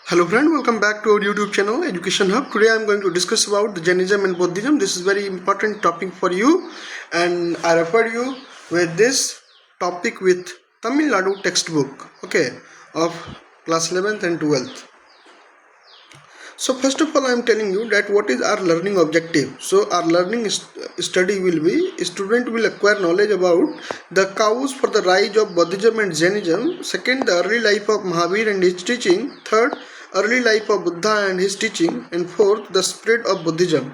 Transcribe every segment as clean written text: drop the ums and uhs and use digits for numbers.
Hello friend, welcome back to our YouTube channel Education Hub. Today I am going to discuss about the Jainism and Buddhism. This is very important topic for you and I refer you with this topic with Tamil Nadu textbook, of class 11th and 12th. So first of all I am telling you that what is our learning objective. So our learning study will be, student will acquire knowledge about the cause for the rise of Buddhism and Jainism. Second, the early life of Mahavir and his teaching. Third, early life of Buddha and his teaching. And fourth, the spread of Buddhism.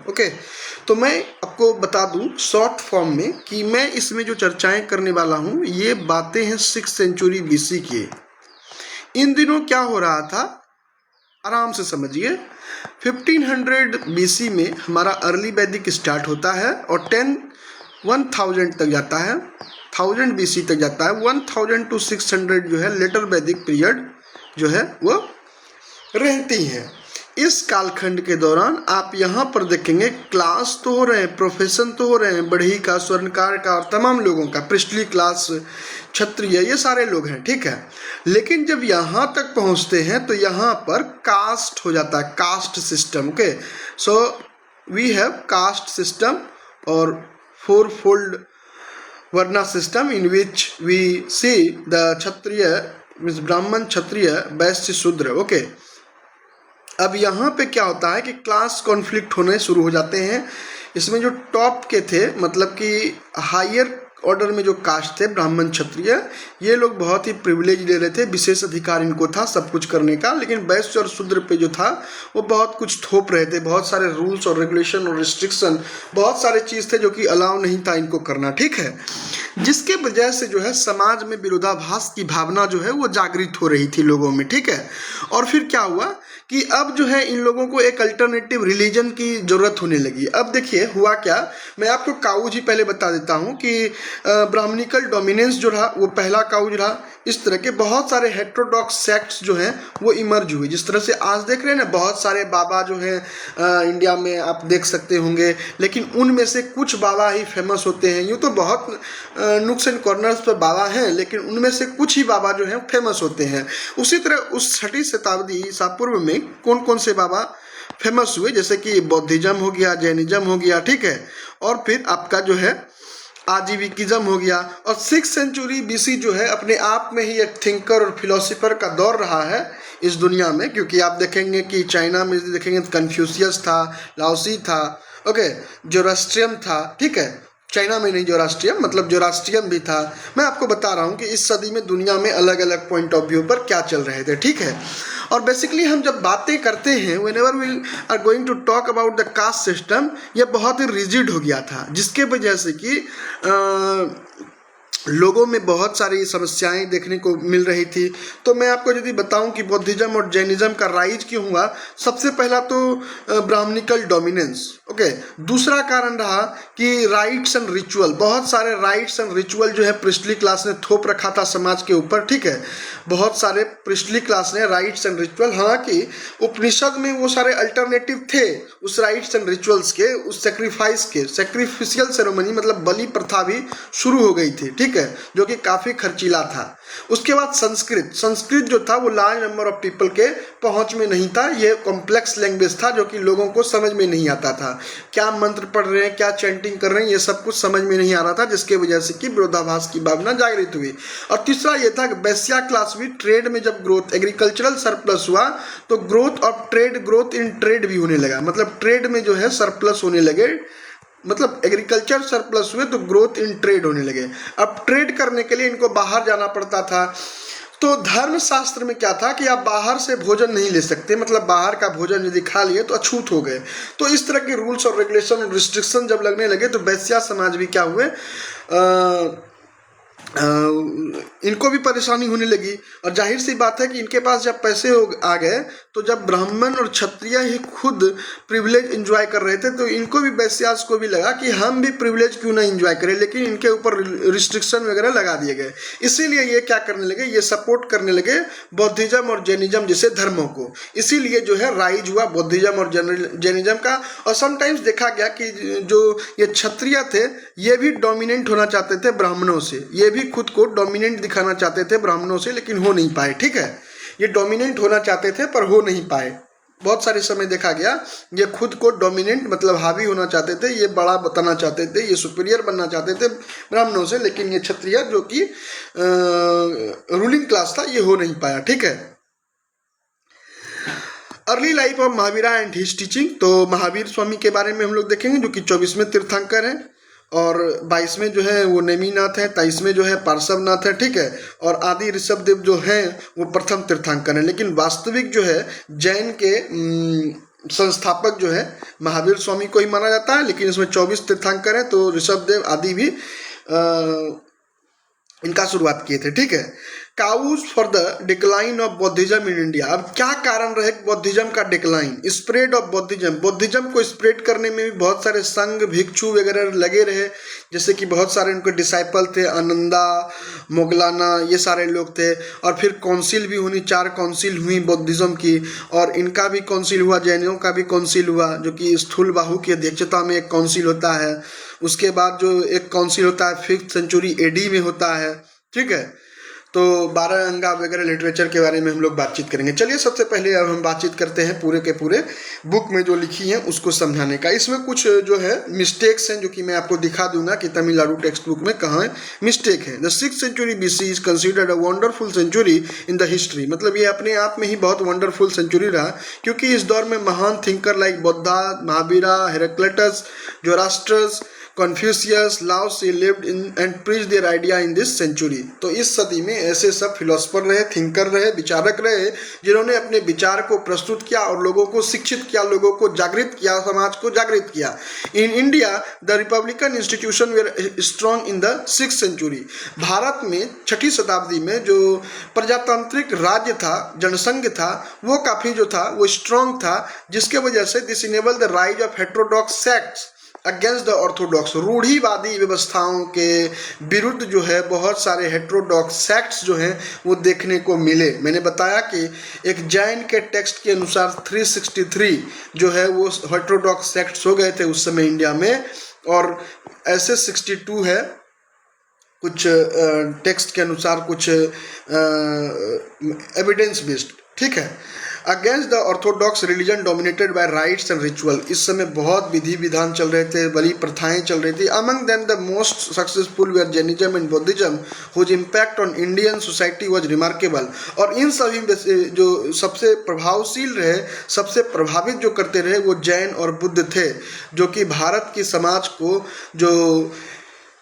तो मैं आपको बता दूं short form में कि मैं इसमें जो चर्चाएं करने वाला हूं ये बातें हैं 6th सेंचुरी BC की। इन दिनों क्या हो रहा था आराम से समझिए। 1500 BC में हमारा अर्ली वैदिक स्टार्ट होता है और 1000 तक जाता है, 1000 BC तक जाता है। 1000 to 600 जो है लेटर वैदिक पीरियड जो है वो रहती है। इस कालखंड के दौरान आप यहाँ पर देखेंगे क्लास तो हो रहे हैं, प्रोफेशन तो हो रहे हैं, बढ़ई का, स्वर्णकार का और तमाम लोगों का, पृष्ठली क्लास, क्षत्रिय, ये सारे लोग हैं, ठीक है। लेकिन जब यहाँ तक पहुँचते हैं तो यहाँ पर कास्ट हो जाता है, caste system. So we have caste system और 4-fold varna system in which we see the Kshatriya means Brahmin, Kshatriya, वैश्य, शूद्र। अब यहाँ पे क्या होता है कि क्लास कॉन्फ्लिक्ट होने शुरू हो जाते हैं। इसमें जो टॉप के थे, मतलब कि हायर ऑर्डर में जो कास्ट थे, ब्राह्मण, क्षत्रिय, ये लोग बहुत ही प्रिविलेज ले रहे थे, विशेष अधिकार इनको था सब कुछ करने का। लेकिन वैश्य और शूद्र पे जो था वो बहुत कुछ थोप रहे थे, बहुत सारे रूल्स और रेगुलेशन और रिस्ट्रिक्शन, बहुत सारे चीज़ थे जो कि अलाउ नहीं था इनको करना, ठीक है। जिसके वजह से जो है समाज में विरोधाभास की भावना जो है वो जागृत हो रही थी लोगों में, ठीक है। और फिर क्या हुआ कि अब जो है इन लोगों को एक अल्टरनेटिव रिलीजन की ज़रूरत होने लगी। अब देखिए हुआ क्या, मैं आपको काउज ही पहले बता देता हूँ कि ब्राह्मणिकल डोमिनेंस जो रहा वो पहला काउज रहा। इस तरह के बहुत सारे हेट्रोडॉक्स सेक्ट्स जो हैं वो इमर्ज हुए। जिस तरह से आज देख रहे हैं ना, बहुत सारे बाबा जो हैं इंडिया में आप देख सकते होंगे, लेकिन उनमें से कुछ बाबा ही फेमस होते हैं। यूँ तो बहुत नुक्स एंड कॉर्नर्स पर बाबा हैं, लेकिन उनमें से कुछ ही बाबा जो हैं फेमस होते हैं। उसी तरह उस 6वीं शताब्दी ईसा पूर्व में कौन कौन से बाबा फेमस हुए, जैसे कि बौद्धिज्म हो गया, जैनिज्म हो गया, ठीक है, और फिर आपका जो है आजीविकिज्म हो गया। और 6th सेंचुरी BC जो है अपने आप में ही एक थिंकर और फिलोसोफर का दौर रहा है इस दुनिया में, क्योंकि आप देखेंगे कि चाइना में देखेंगे तो कन्फ्यूशियस था, लाओसी था, जोरास्ट्रियम था, ठीक है। चाइना में नहीं जोरास्ट्रियम, मतलब जोरास्ट्रियम भी था। मैं आपको बता रहा हूँ कि इस सदी में दुनिया में अलग अलग पॉइंट ऑफ व्यू पर क्या चल रहे थे, ठीक है। और बेसिकली हम जब बातें करते हैं, whenever we are going to talk about the caste system, ये बहुत ही रिजिड हो गया था, जिसके वजह से कि लोगों में बहुत सारी समस्याएं देखने को मिल रही थी। तो मैं आपको यदि बताऊं कि बौद्धिज्म और जैनिज्म का राइज क्यों हुआ, सबसे पहला तो ब्राह्मणिकल डोमिनेंस, दूसरा कारण रहा कि राइट्स एंड रिचुअल, बहुत सारे राइट्स एंड रिचुअल जो है प्रिस्टली क्लास ने थोप रखा था समाज के ऊपर, ठीक है। बहुत सारे प्रिस्टली क्लास ने राइट्स एंड रिचुअल, हालांकि उपनिषद में वो सारे अल्टरनेटिव थे उस राइट्स एंड रिचुअल्स के, उस सेक्रीफाइस के, सेक्रीफिशियल सेरेमनी मतलब बलि प्रथा भी शुरू हो गई थी, ठीक है, जो कि काफ़ी खर्चीला था। उसके बाद संस्कृत जो था वो लार्ज नंबर ऑफ पीपल के पहुंच में नहीं था। ये कॉम्प्लेक्स लैंग्वेज था जो कि लोगों को समझ में नहीं आता था। क्या मंत्र पढ़ रहे हैं, क्या चैंटिंग कर रहे हैं, ये सब कुछ समझ में नहीं आ रहा था, जिसके वजह से कि विरोधाभास की भावना जागृत हुई। और तीसरा ये था कि वैश्या क्लास भी ट्रेड में जब ग्रोथ, एग्रीकल्चरल सरप्लस हुआ तो growth of trade, growth in trade भी होने लगा, मतलब ट्रेड में जो है सरप्लस होने लगे, मतलब एग्रीकल्चर सरप्लस हुए तो ग्रोथ इन ट्रेड होने लगे। अब ट्रेड करने के लिए इनको बाहर जाना पड़ता था। तो धर्मशास्त्र में क्या था कि आप बाहर से भोजन नहीं ले सकते, मतलब बाहर का भोजन यदि खा लिए तो अछूत हो गए। तो इस तरह के रूल्स और रेगुलेशन और रिस्ट्रिक्शन जब लगने लगे तो वैश्या समाज भी क्या हुए, इनको भी परेशानी होने लगी। और जाहिर सी बात है कि इनके पास जब पैसे आ गए तो जब ब्राह्मण और क्षत्रिय ही खुद प्रिविलेज एंजॉय कर रहे थे तो इनको भी, वैश्यास को भी लगा कि हम भी प्रिविलेज क्यों ना एंजॉय करें, लेकिन इनके ऊपर रिस्ट्रिक्शन वगैरह लगा दिए गए। इसीलिए ये क्या करने लगे, ये सपोर्ट करने लगे बौद्धिज्म और जैनिज्म जैसे धर्मों को। इसीलिए जो है राइज हुआ बौद्धिज्म और जैनिज्म का। और समटाइम्स देखा गया कि जो ये क्षत्रिय थे ये भी डोमिनेंट होना चाहते थे ब्राह्मणों से, ये भी खुद को डोमिनेंट दिखाना चाहते थे ब्राह्मणों से, लेकिन हो नहीं पाए, ठीक है। ये डोमिनेंट होना चाहते थे पर हो नहीं पाए। बहुत सारे समय देखा गया ये खुद को डोमिनेंट मतलब हावी होना चाहते थे, ये बड़ा बताना चाहते थे, ये सुपीरियर बनना चाहते थे ब्राह्मणों से, लेकिन ये क्षत्रिय जो कि रूलिंग क्लास था ये हो नहीं पाया। ठीक है। Early life of Mahavira and his teaching, तो महावीर स्वामी के बारे में हम लोग देखेंगे जो कि 24वें तीर्थंकर हैं और 22वें जो है वो नेमिनाथ है, 23वें जो है पार्श्वनाथ है। ठीक है। और आदि ऋषभदेव जो हैं वो प्रथम तीर्थंकर हैं, लेकिन वास्तविक जो है जैन के संस्थापक जो है महावीर स्वामी को ही माना जाता है, लेकिन इसमें 24 तीर्थंकर हैं तो ऋषभदेव आदि भी इनका शुरुआत किए थे। ठीक है। Cause for the decline of Buddhism in India, अब क्या कारण रहे बौद्धिज्म का decline? Spread of Buddhism, Buddhism को स्प्रेड करने में भी बहुत सारे संघ भिक्षु वगैरह लगे रहे, जैसे कि बहुत सारे उनके डिसाइपल थे, आनंदा, मोगलाना, ये सारे लोग थे। और फिर काउंसिल भी हुई, 4 काउंसिल हुई बौद्धिज्म की, और इनका भी काउंसिल हुआ, जैनियों का भी काउंसिल हुआ, जो कि स्थूल बाहु की अध्यक्षता में एक काउंसिल होता है। उसके बाद जो एक काउंसिल होता है 5th सेंचुरी AD में होता है। ठीक है। तो 12 अंगा वगैरह लिटरेचर के बारे में हम लोग बातचीत करेंगे। चलिए सबसे पहले अब हम बातचीत करते हैं पूरे के पूरे बुक में जो लिखी है उसको समझाने का। इसमें कुछ जो है मिस्टेक्स हैं जो कि मैं आपको दिखा दूंगा कि तमिलनाडु टेक्स्ट बुक में कहाँ मिस्टेक है। The 6th century BC is considered a wonderful century in the history, मतलब ये अपने आप में ही बहुत वंडरफुल सेंचुरी रहा, क्योंकि इस दौर में महान thinker like Buddha, Mahavira, Heraclitus, Zoroaster, Confucius, Lao Tzu lived in and preach their idea in this century. तो इस सदी में ऐसे सब फिलोसफर रहे, थिंकर रहे, विचारक रहे, जिन्होंने अपने विचार को प्रस्तुत किया और लोगों को शिक्षित किया, लोगों को जागृत किया, समाज को जागृत किया। In India the republican institution were strong in the 6th century, Bharat में 6ठी शताब्दी में जो प्रजातांत्रिक राज्य था, जनसंघ था, वो काफ़ी जो था वो स्ट्रॉन्ग था, जिसके वजह से this enable the rise of heterodox sects against the Orthodox, रूढ़िवादी व्यवस्थाओं के विरुद्ध जो है बहुत सारे हेट्रोडॉक्स सेक्ट्स जो हैं वो देखने को मिले। मैंने बताया कि एक जैन के टेक्स्ट के अनुसार 363 जो है वो हेट्रोडॉक्स सेक्ट्स हो गए थे उस समय इंडिया में, और ऐसे 62 है कुछ टेक्स्ट के अनुसार, कुछ एविडेंस बेस्ड। ठीक है। Against the Orthodox religion dominated by rights and ritual, इस समय बहुत विधि विधान चल रहे थे, बड़ी प्रथाएं चल रही थी। Among them the most successful were Jainism and Buddhism whose impact on Indian society was remarkable, और इन सभी में से जो सबसे प्रभावशील रहे, सबसे प्रभावित जो करते रहे वो जैन और बुद्ध थे, जो कि भारत की समाज को, जो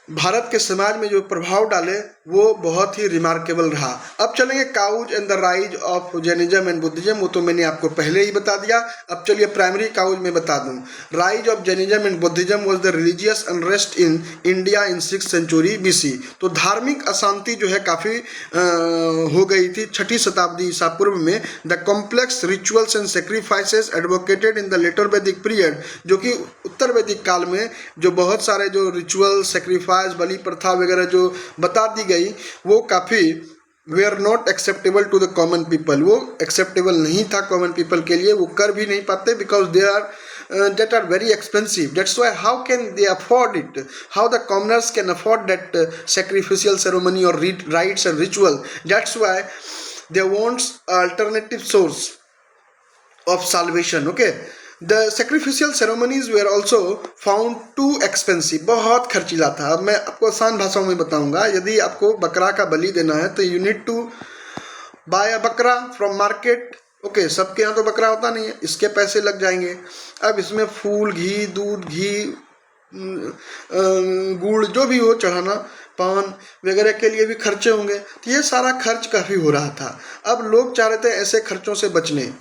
भारत के समाज में जो प्रभाव डाले वो बहुत ही रिमार्केबल रहा। अब चलेंगे cause and the rise of Jainism and Buddhism, वो तो मैंने आपको पहले ही बता दिया। अब चलिए प्राइमरी काउज में बता दूं। Rise of Jainism and Buddhism was the religious unrest in India in 6th century BC, तो धार्मिक अशांति जो है काफ़ी हो गई थी 6ठी शताब्दी ईसा पूर्व में। The complex rituals and sacrifices advocated in the later Vedic period, जो कि उत्तर वैदिक काल में जो बहुत सारे जो रिचुअल, सेक्रीफाइस, बलि प्रथा वगैरह जो बता दी गई वो काफ़ी were not acceptable to the common people, वो एक्सेप्टेबल नहीं था कॉमन पीपल के लिए, वो कर भी नहीं पाते, because they are that are very expensive. That's why how can they afford it? How the commoners can afford that sacrificial ceremony or rites and ritual? That's why they want alternative source of salvation. Okay. The sacrificial ceremonies were also found too expensive, बहुत खर्चीला था। अब मैं आपको आसान भाषाओं में बताऊंगा। यदि आपको बकरा का बलि देना है तो you need to buy a बकरा from market. ओके, सबके यहाँ तो बकरा होता नहीं है, इसके पैसे लग जाएंगे। अब इसमें फूल, घी, दूध, घी, गुड़ जो भी हो चढ़ाना, पान वगैरह के लिए भी खर्चे होंगे, तो ये सारा खर्च काफ़ी हो रहा था। अब लोग चाह रहे थे ऐसे खर्चों से बचने,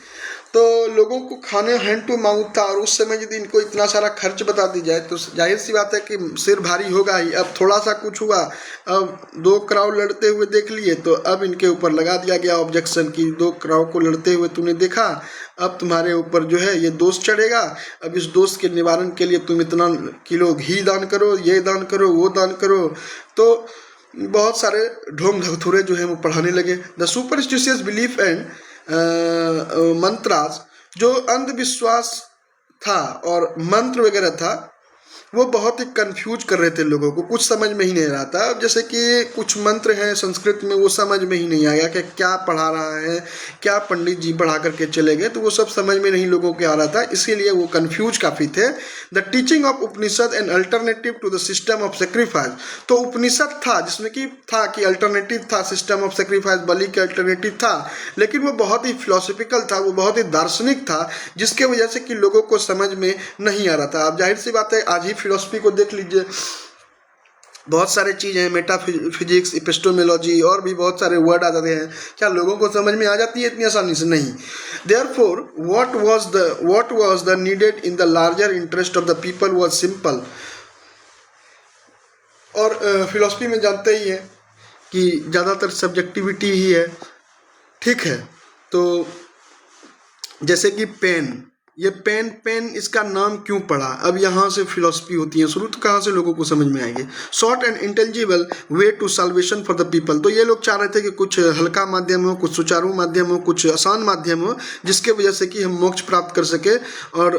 तो लोगों को खाने हैंड टू माउथ था, और उस समय यदि इनको इतना सारा खर्च बता दी जाए तो जाहिर सी बात है कि सिर भारी होगा ही। अब थोड़ा सा कुछ हुआ, अब 2 क्राउ लड़ते हुए देख लिए तो अब इनके ऊपर लगा दिया गया ऑब्जेक्शन कि 2 क्राउ को लड़ते हुए तूने देखा, अब तुम्हारे ऊपर जो है ये दोष चढ़ेगा, अब इस दोष के निवारण के लिए तुम इतना किलो घी दान करो, ये दान करो, वो दान करो। तो बहुत सारे ढोंग धखथुरे जो है वो पढ़ाने लगे। The superstitious belief and mantras, जो अंधविश्वास था और मंत्र वगैरह था, वो बहुत ही कंफ्यूज कर रहे थे लोगों को, कुछ समझ में ही नहीं रहा था। अब जैसे कि कुछ मंत्र हैं संस्कृत में, वो समझ में ही नहीं आया कि क्या पढ़ा रहा है, क्या पंडित जी पढ़ा करके चले गए, तो वो सब समझ में नहीं लोगों के आ रहा था, इसीलिए वो कंफ्यूज काफ़ी थे। The teaching of Upanishad and alternative to the system of sacrifice, तो उपनिषद था जिसमें कि था कि अल्टरनेटिव था, सिस्टम ऑफ सेक्रीफाइस बलि के अल्टरनेटिव था, लेकिन वो बहुत ही फिलोसफिकल था, वो बहुत ही दार्शनिक था, जिसके वजह से कि लोगों को समझ में नहीं आ रहा था। अब जाहिर सी बात है, आज ही फिलोसफी को देख लीजिए, बहुत सारे चीज़ हैं, मेटाफिजिक्स, इपिस्टोमोलॉजी और भी बहुत सारे वर्ड आ जाते हैं, क्या लोगों को समझ में आ जाती है इतनी आसानी से? नहीं। Therefore what was the needed in the larger interest of the people was simple. और फिलोसफी में जानते ही हैं कि ज़्यादातर सब्जेक्टिविटी ही है, ठीक है। तो जैसे कि पेन, ये पेन पेन इसका नाम क्यों पड़ा, अब यहाँ से फिलोसफी होती है शुरू, तो कहाँ से लोगों को समझ में आएंगे। Short and intelligible way to salvation for the people, तो ये लोग चाह रहे थे कि कुछ हल्का माध्यम हो, कुछ सुचारू माध्यम हो, कुछ आसान माध्यम हो, जिसके वजह से कि हम मोक्ष प्राप्त कर सके और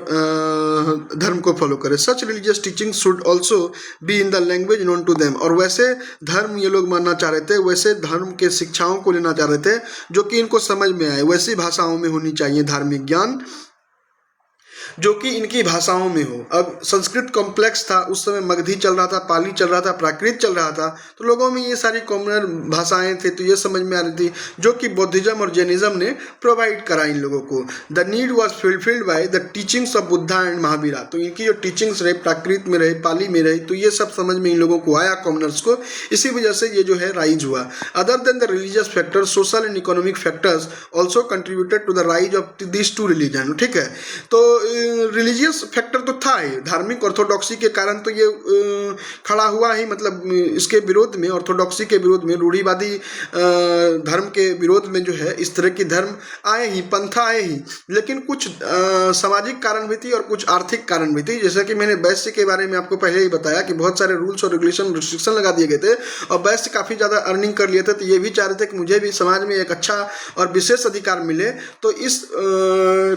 धर्म को फॉलो करें। Such religious teaching should also be in the language known to them, और वैसे धर्म ये लोग मानना चाह रहे थे, वैसे धर्म के शिक्षाओं को लेना चाह रहे थे जो कि इनको समझ में आए, वैसी भाषाओं में होनी चाहिए धार्मिक ज्ञान जो कि इनकी भाषाओं में हो। अब संस्कृत कॉम्प्लेक्स था, उस समय मगधी चल रहा था, पाली चल रहा था, प्राकृत चल रहा था, तो लोगों में ये सारी कॉमनर भाषाएं थी, तो ये समझ में आ रही थी, जो कि बौद्धिज्म और जैनिज्म ने प्रोवाइड करा इन लोगों को। The need was fulfilled by the teachings of Buddha and Mahavira, तो इनकी जो टीचिंग्स रहे, प्राकृत में रहे, पाली में रहे, तो ये सब समझ में इन लोगों को आया, कॉमनर्स को, इसी वजह से ये जो है राइज हुआ। Other than the religious factors, social and economic factors also contributed to the rise of this two religion, ठीक है। तो रिलीजियस फैक्टर तो था ही, धार्मिक ऑर्थोडॉक्सी के कारण तो ये खड़ा हुआ ही, मतलब इसके विरोध में, ऑर्थोडॉक्सी के विरोध में, रूढ़िवादी धर्म के विरोध में जो है इस तरह की धर्म आए ही, पंथा आए ही। लेकिन कुछ सामाजिक कारण भी थी और कुछ आर्थिक कारण भी थी, जैसे कि मैंने वैश्य के बारे में आपको पहले ही बताया कि बहुत सारे रूल्स और रेगुलेशन रिस्ट्रिक्शन लगा दिए गए थे, और वैश्य काफ़ी ज़्यादा अर्निंग कर लिए थे, तो ये भी चाह रहे थे कि मुझे भी समाज में एक अच्छा और विशेष अधिकार मिले। तो इस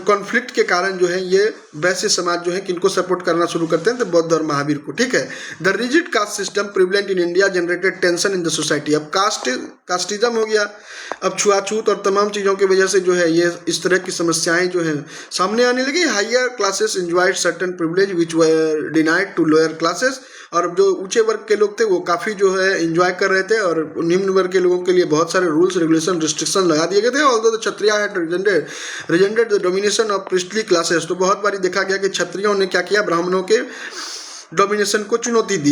कॉन्फ्लिक्ट के कारण जो है ये वैश्य समाज जो है किनको सपोर्ट करना शुरू करते हैं, तो बौद्ध और महावीर को, ठीक है। The rigid caste system prevalent in India generated tension in the society, अब कास्टिज्म हो गया, अब छुआछूत और तमाम चीज़ों की वजह से जो है ये इस तरह की समस्याएं जो है सामने आने लगी। Higher classes enjoyed certain privilege which were denied to lower classes, और जो ऊंचे वर्ग के लोग थे वो काफ़ी जो है इंजॉय कर रहे थे, और निम्न वर्ग के लोगों के लिए बहुत सारे रूल्स रेगुलेशन रिस्ट्रिक्शन लगा दिए गए थे। Although the Kshatriya had resented the domination of priestly classes, तो बहुत बारी देखा गया कि क्षत्रियों ने क्या किया, ब्राह्मणों के डोमिनेशन को चुनौती दी।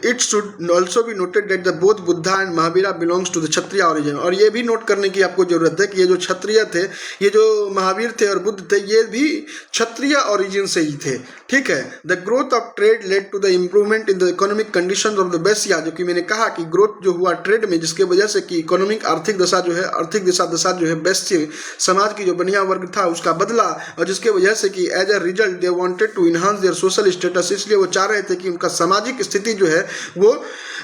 It should also be noted that the both Buddha and Mahavira belongs to the Kshatriya origin, और ये भी नोट करने की आपको जरूरत है कि ये जो क्षत्रिय थे, ये जो महावीर थे और बुद्ध थे, ये भी क्षत्रिय ओरिजिन से ही थे, ठीक है। The growth of trade led to the improvement in the economic condition of the Vaishya, जो कि मैंने कहा कि ग्रोथ जो हुआ ट्रेड में, जिसके वजह से कि इकोनॉमिक आर्थिक दशा जो है, आर्थिक दशा जो है वैश्य समाज की जो बनिया वर्ग था उसका बदला, और जिसके वजह से कि as a result they wanted to enhance their social status, इसलिए वो चाह रहे थे कि उनका सामाजिक स्थिति जो है वो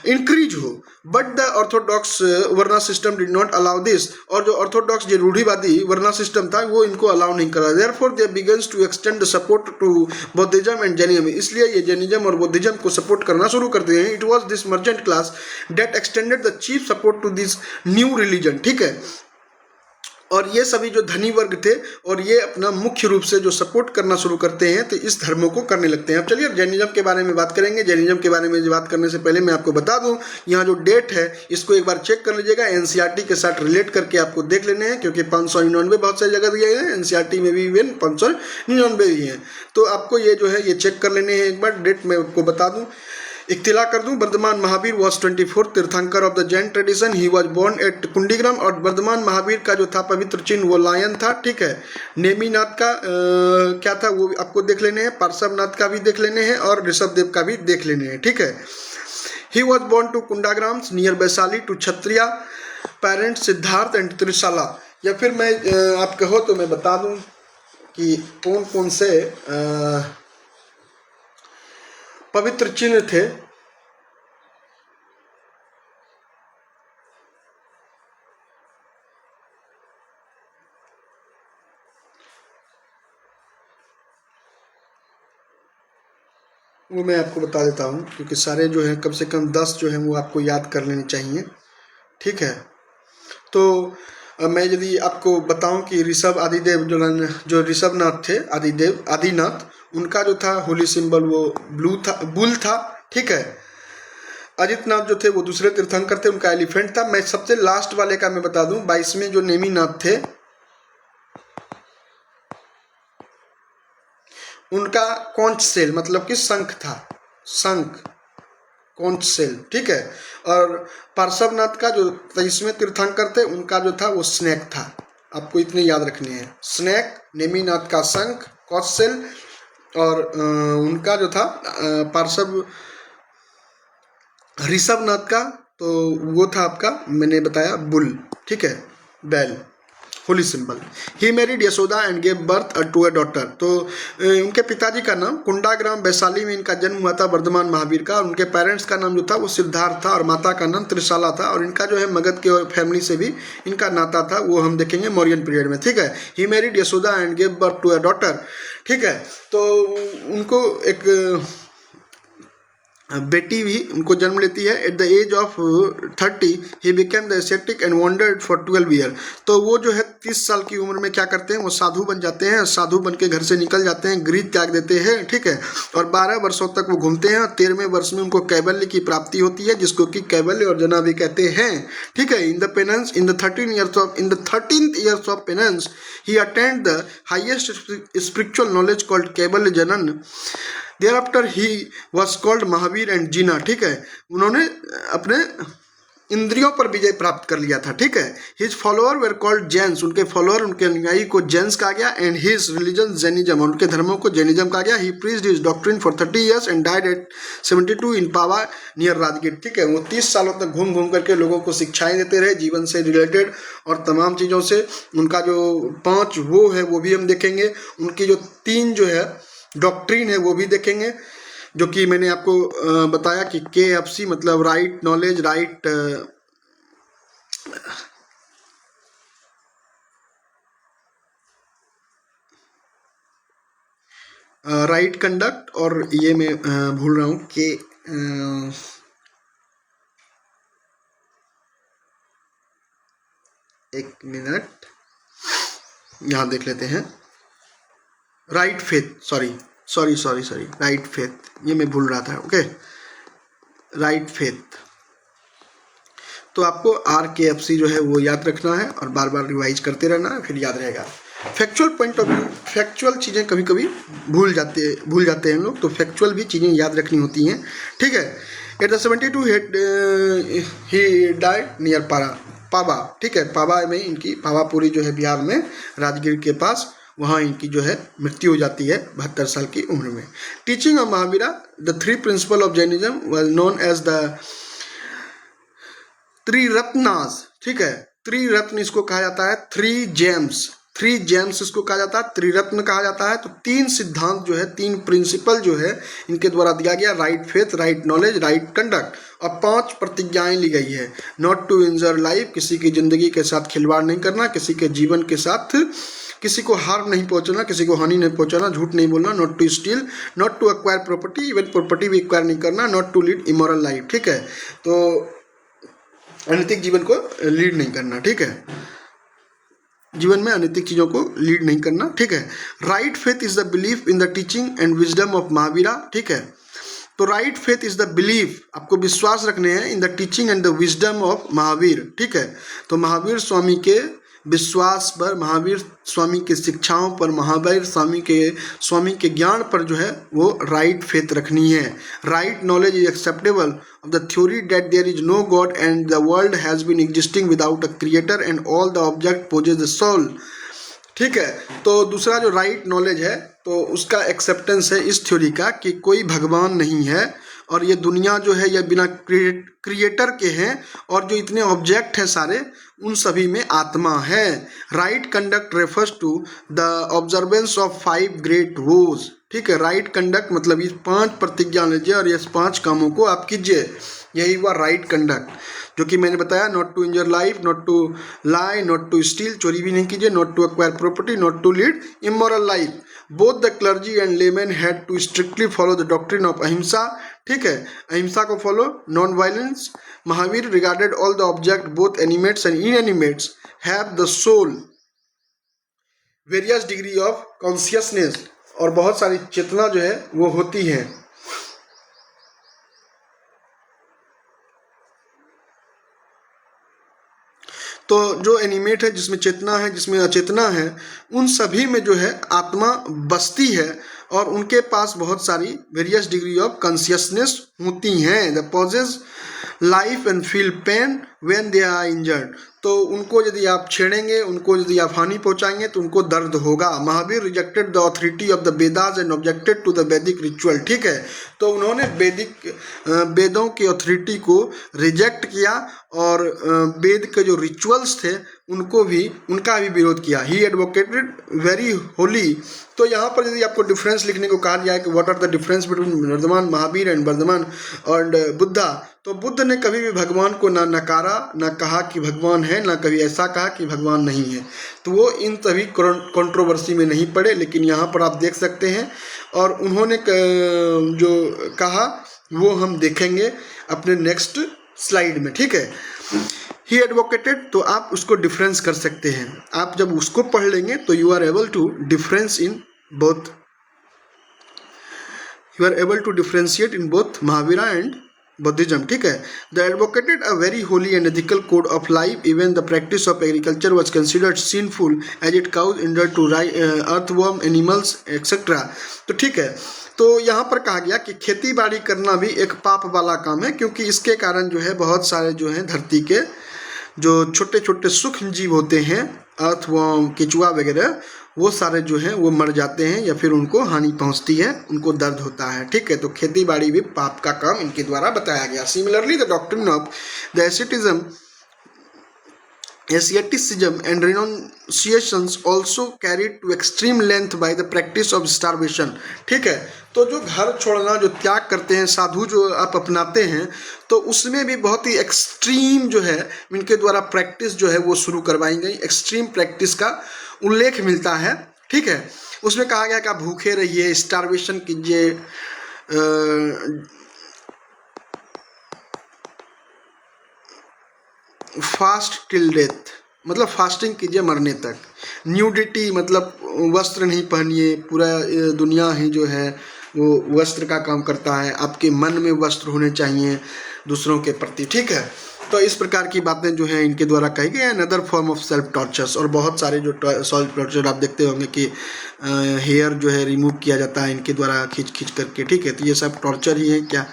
इंक्रीज हो। But the orthodox varna system did not allow this, और जो ऑर्थोडॉक्स जो रूढ़िवादी वर्ना सिस्टम था वो इनको अलाउ नहीं करा। Therefore they begins to extend the support to Buddhism and Jainism, इसलिए ये जैनिज्म और बौद्धिज्म को सपोर्ट करना शुरू करते हैं। It was this merchant class that extended the chief support to this new religion, ठीक है। और ये सभी जो धनी वर्ग थे, और ये अपना मुख्य रूप से जो सपोर्ट करना शुरू करते हैं, तो इस धर्मों को करने लगते हैं। अब चलिए जैनिज्म के बारे में बात करेंगे। जैनिज्म के बारे में बात करने से पहले मैं आपको बता दूं, यहाँ जो डेट है इसको एक बार चेक कर लीजिएगा, एनसीईआरटी के साथ रिलेट करके आपको देख लेने हैं, क्योंकि 599 बहुत सारी जगह दिए हैं, एनसीईआरटी में भी इवन 599 भी हैं, तो आपको ये जो है ये चेक कर लेने हैं। एक बार डेट मैं आपको बता दूँ, इख्तिला कर दूं, Varthaman Mahavir was 24th Tirthankara of the Jain tradition, he was born at Kundigram, और वर्धमान महावीर का जो था पवित्र चिन्ह वो लायन था, ठीक है। नेमीनाथ का क्या था वो आपको देख लेने हैं, पार्श्वनाथ का भी देख लेने हैं, और ऋषभदेव का भी देख लेने हैं, ठीक है। He was born to Kundagrama near Vaishali to Kshatriya parents Siddhartha and Trishala, या फिर मैं आप कहो तो मैं बता दूं कि कौन कौन से पवित्र चिन्ह थे। वो मैं आपको बता देता हूँ, क्योंकि सारे जो है कम से कम 10 जो है वो आपको याद कर लेने चाहिए। ठीक है, तो मैं यदि आपको बताऊं कि ऋषभ आदिदेव जो ऋषभनाथ थे, आदिनाथ, उनका जो था होली सिंबल वो बुल था। ठीक है, अजितनाथ जो थे वो दूसरे तीर्थंकर थे, उनका एलिफेंट था। मैं सबसे लास्ट वाले का मैं बता दूं, 22वें जो नेमिनाथ थे, उनका कॉन्च सेल मतलब कि शंख था, शंख, कॉन्च सेल। ठीक है, और पार्श्वनाथ का जो 23वें तीर्थंकर थे, उनका जो था वो स्नेक था। आपको इतने याद रखने हैं, स्नेक, नेमिनाथ का शंख, कॉन्च सेल, और उनका जो था पार्श्व ऋषभनाथ का तो वो था आपका, मैंने बताया, बुल। ठीक है, बैल, holy symbol. He married Yashoda and gave birth to a daughter. तो उनके पिताजी का नाम कुंडाग्राम वैशाली में इनका जन्म हुआ था, वर्धमान महावीर का। उनके पेरेंट्स का नाम जो था वो सिद्धार्थ था, और माता का नाम त्रिशाला था। और इनका जो है मगध के फैमिली से भी इनका नाता था, वो हम देखेंगे मौर्यन पीरियड में। ठीक है, he married Yashoda and gave birth to a daughter. ठीक है, तो उनको एक बेटी भी उनको जन्म लेती है। At the age of 30 he became the ascetic and wandered for 12 year. तो वो जो है 30 साल की उम्र में क्या करते हैं, वो साधु बन जाते हैं। साधु बन के घर से निकल जाते हैं, गृह त्याग देते हैं। ठीक है, और 12 वर्षों तक वो घूमते हैं। 13वें वर्ष में उनको कैवल्य की प्राप्ति होती है, जिसको कि कैवल्य और जना भी कहते हैं। ठीक है, in the penance in the 13th years of penance he attend the highest spiritual knowledge called Kaivalya Jnana. Thereafter he was called Mahavir and Jina. ठीक है, उन्होंने अपने इंद्रियों पर विजय प्राप्त कर लिया था। ठीक है, his follower where called Jains, उनके फॉलोअर, उनके अनुयायी को जैन्स कहा गया। एंड हिज रिलीजन जैनिज्म, उनके धर्मों को जैनिज्म कहा गया। He preached his doctrine for 30 years and died at 72 in Pava near Rajgir. ठीक है, वो 30 सालों तक घूम घूम करके लोगों को शिक्षाएं देते रहे, जीवन से रिलेटेड और तमाम चीज़ों से। उनका जो 5 वो है वो भी हम देखेंगे। उनकी जो 3 जो है डॉक्ट्रिन है वो भी देखेंगे, जो कि मैंने आपको बताया कि KFC मतलब राइट नॉलेज, राइट कंडक्ट, और ये मैं भूल रहा हूँ कि एक मिनट यहाँ देख लेते हैं। Right faith, sorry, right faith, ये मैं भूल रहा था। Okay, right faith. तो आपको RKFC जो है वो याद रखना है और बार बार रिवाइज करते रहना है, फिर याद रहेगा। Factual point of view, factual चीज़ें कभी कभी भूल जाते हैं लोग, तो फैक्चुअल भी चीज़ें याद रखनी होती हैं। ठीक है, at the 72 he died near Pava. ठीक है, पावा में इनकी, पावापुरी जो है बिहार में, राजगीर के पास, वहाँ इनकी जो है मृत्यु हो जाती है 72 साल की उम्र में। Teaching of Mahavira, the 3 principle of Jainism was known as the Triratnas. ठीक है, त्रिरत्न इसको कहा जाता है, 3 जेम्स इसको कहा जाता है, त्रिरत्न कहा जाता है। तो 3 सिद्धांत जो है, 3 प्रिंसिपल जो है इनके द्वारा दिया गया, right faith, right knowledge, right conduct, और 5 प्रतिज्ञाएं ली गई है। नॉट टू इंजर लाइफ, किसी की जिंदगी के साथ खिलवाड़ नहीं करना, किसी के जीवन के साथ किसी को हार्म नहीं पहुंचाना, किसी को हानि नहीं पहुंचाना, झूठ नहीं बोलना, not to steal, not to acquire property, even property भी एक्वायर नहीं करना, not to lead immoral life. ठीक है, तो अनैतिक जीवन को लीड नहीं करना। ठीक है, जीवन में अनैतिक चीज़ों को लीड नहीं करना। ठीक है, right faith is the belief in the teaching and wisdom of Mahavira. ठीक है, तो right faith is the belief, आपको विश्वास रखने हैं, in the teaching and the wisdom of Mahavir. ठीक है, तो महावीर स्वामी के विश्वास पर, महावीर स्वामी के शिक्षाओं पर, महावीर स्वामी के ज्ञान पर जो है वो राइट फेथ रखनी है। Right knowledge is acceptable of the theory that there is no god and the world has been existing without a creator and all the object possess the soul. ठीक है, तो दूसरा जो राइट नॉलेज है, तो उसका एक्सेप्टेंस है इस थ्योरी का कि कोई भगवान नहीं है, और ये दुनिया जो है ये बिना क्रिएटर के हैं, और जो इतने ऑब्जेक्ट हैं सारे, उन सभी में आत्मा है। Right conduct refers to the observance of 5 great rules. ठीक है, राइट कंडक्ट मतलब ये 5 प्रतिज्ञा लीजिए और ये 5 कामों को आप कीजिए। यही हुआ राइट कंडक्ट, जो कि मैंने बताया, not to injure life, not to lie, not to steal, चोरी भी नहीं कीजिए, not to acquire property, not to lead immoral life. Both the clergy and layman had to strictly follow the doctrine of ahimsa, ठीक है, अहिंसा को follow, non violence. Mahavir regarded all the object both animates and inanimates have the soul, various degree of consciousness, और बहुत सारी चेतना जो है वो होती है। तो जो एनिमेट है, जिसमें चेतना है, जिसमें अचेतना है, उन सभी में जो है आत्मा बसती है और उनके पास बहुत सारी वेरियस डिग्री ऑफ कॉन्शियसनेस होती हैं। The possess life and feel pain when they are injured, तो उनको यदि आप छेड़ेंगे, उनको यदि आप हानि पहुंचाएंगे तो उनको दर्द होगा। Mahavira rejected the authority of the Vedas and objected to the Vedic ritual, ठीक है, तो उन्होंने वेदों की ऑथोरिटी को रिजेक्ट किया और वेद के जो रिचुअल्स थे उनका भी विरोध किया। ही एडवोकेटेड वेरी होली। तो यहाँ पर यदि आपको डिफरेंस लिखने को कहा गया है कि what are the difference between Vardhaman Mahavira and Vardhaman और बुद्धा, तो बुद्ध ने कभी भी भगवान को ना नकारा, ना कहा कि भगवान है, ना कभी ऐसा कहा कि भगवान नहीं है। तो वो इन सभी कंट्रोवर्सी में नहीं पड़े, लेकिन यहाँ पर आप देख सकते हैं, और उन्होंने जो कहा वो हम देखेंगे अपने नेक्स्ट स्लाइड में, ठीक है। ही एडवोकेटेड, तो आप उसको डिफरेंस कर सकते हैं। आप जब उसको पढ़ लेंगे तो you are able to difference in both, you are able to differentiate in both Mahavira and Buddhism, ठीक है। The advocated a very holy and ethical code of life, even the practice of agriculture was considered sinful as it cause injury to earthworm animals etcetera. तो ठीक है, तो यहाँ पर कहा गया कि खेती बाड़ी करना भी एक पाप वाला काम है, क्योंकि इसके कारण जो है बहुत सारे जो है धरती के जो छोटे छोटे सूक्ष्म जीव होते हैं, अर्थवर्म, केचुआ वगैरह, वो सारे जो हैं वो मर जाते हैं या फिर उनको हानि पहुंचती है, उनको दर्द होता है, ठीक है। तो खेती बाड़ी भी पाप का काम इनके द्वारा बताया गया। Similarly the doctrine of the asceticism and renunciations also carried to extreme length by the practice of starvation, ठीक है। तो जो घर छोड़ना, जो त्याग करते हैं, साधु जो आप अपनाते हैं, तो उसमें भी बहुत ही एक्सट्रीम जो है इनके द्वारा प्रैक्टिस जो है वो शुरू करवाई गई। एक्सट्रीम प्रैक्टिस का उल्लेख मिलता है, ठीक है। उसमें कहा गया कि आप भूखे रहिए, स्टारवेशन कीजिए, फास्ट टिल डेथ, मतलब फास्टिंग कीजिए मरने तक। न्यूडिटी मतलब वस्त्र नहीं पहनिए, पूरा दुनिया ही जो है वो वस्त्र का काम करता है। आपके मन में वस्त्र होने चाहिए दूसरों के प्रति, ठीक है। तो इस प्रकार की बातें जो हैं इनके द्वारा कही गई। Another form of self tortures, और बहुत सारे जो सेल्फ टॉर्चर आप देखते होंगे कि हेयर जो है रिमूव किया जाता है इनके द्वारा खींच खींच करके, ठीक है। तो ये सब टॉर्चर ही है क्या।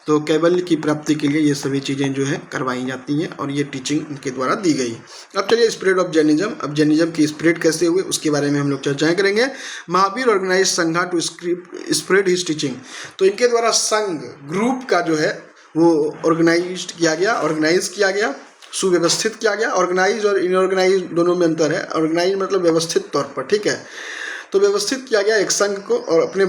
तो कैवल्य की प्राप्ति के लिए ये सभी चीज़ें जो है करवाई जाती हैं और ये टीचिंग इनके द्वारा दी गई। अब चलिए स्प्रेड ऑफ जैनिज्म। अब जैनिज्म की स्प्रेड कैसे हुए उसके बारे में हम लोग चर्चाएं करेंगे। महावीर ऑर्गेनाइज संघा टू स्प्रेड हिज टीचिंग, तो इनके द्वारा संघ ग्रुप का जो है वो ऑर्गेनाइज किया गया, सुव्यवस्थित किया गया। ऑर्गेनाइज और इनऑर्गेनाइज दोनों में अंतर है। ऑर्गेनाइज मतलब व्यवस्थित तौर पर, ठीक है। तो व्यवस्थित किया गया एक संघ को, और अपने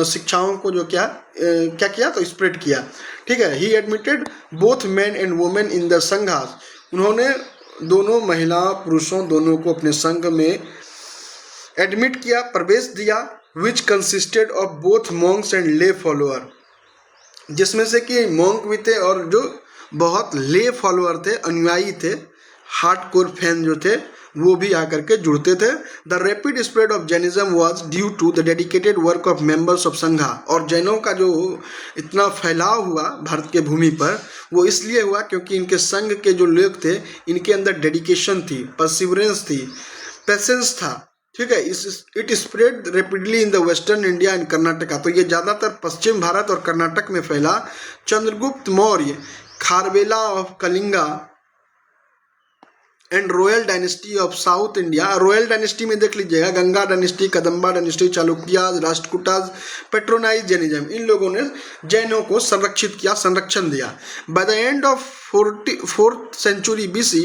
शिक्षाओं को जो क्या किया, तो स्प्रेड किया, ठीक है। He admitted both man and women in the Sanghas, उन्होंने दोनों महिला पुरुषों दोनों को अपने संघ में एडमिट किया, प्रवेश दिया। Which consisted of both monks and lay follower, जिसमें से कि मॉन्क भी थे और जो बहुत ले फॉलोअर थे, अनुयायी थे, हार्डकोर फैन जो थे वो भी आकर के जुड़ते थे। The rapid spread of Jainism was due to the dedicated work of members of Sangha, और जैनों का जो इतना फैलाव हुआ भारत के भूमि पर वो इसलिए हुआ क्योंकि इनके संघ के जो लोग थे इनके अंदर डेडिकेशन थी, परसिवरेंस थी, पेशेंस था, ठीक है। It spread rapidly in the western India and Karnataka, तो ये ज़्यादातर पश्चिम भारत और कर्नाटक में फैला। Chandragupta Maurya, Kharavela of Kalinga and royal dynasty of South India, royal dynasty में देख लीजिएगा, Ganga dynasty, Kadamba dynasty, Chalukyas, Rashtrakutas, patronise Jainism, इन लोगों ने जैनों को संरक्षण दिया। By the end of 4th century BC,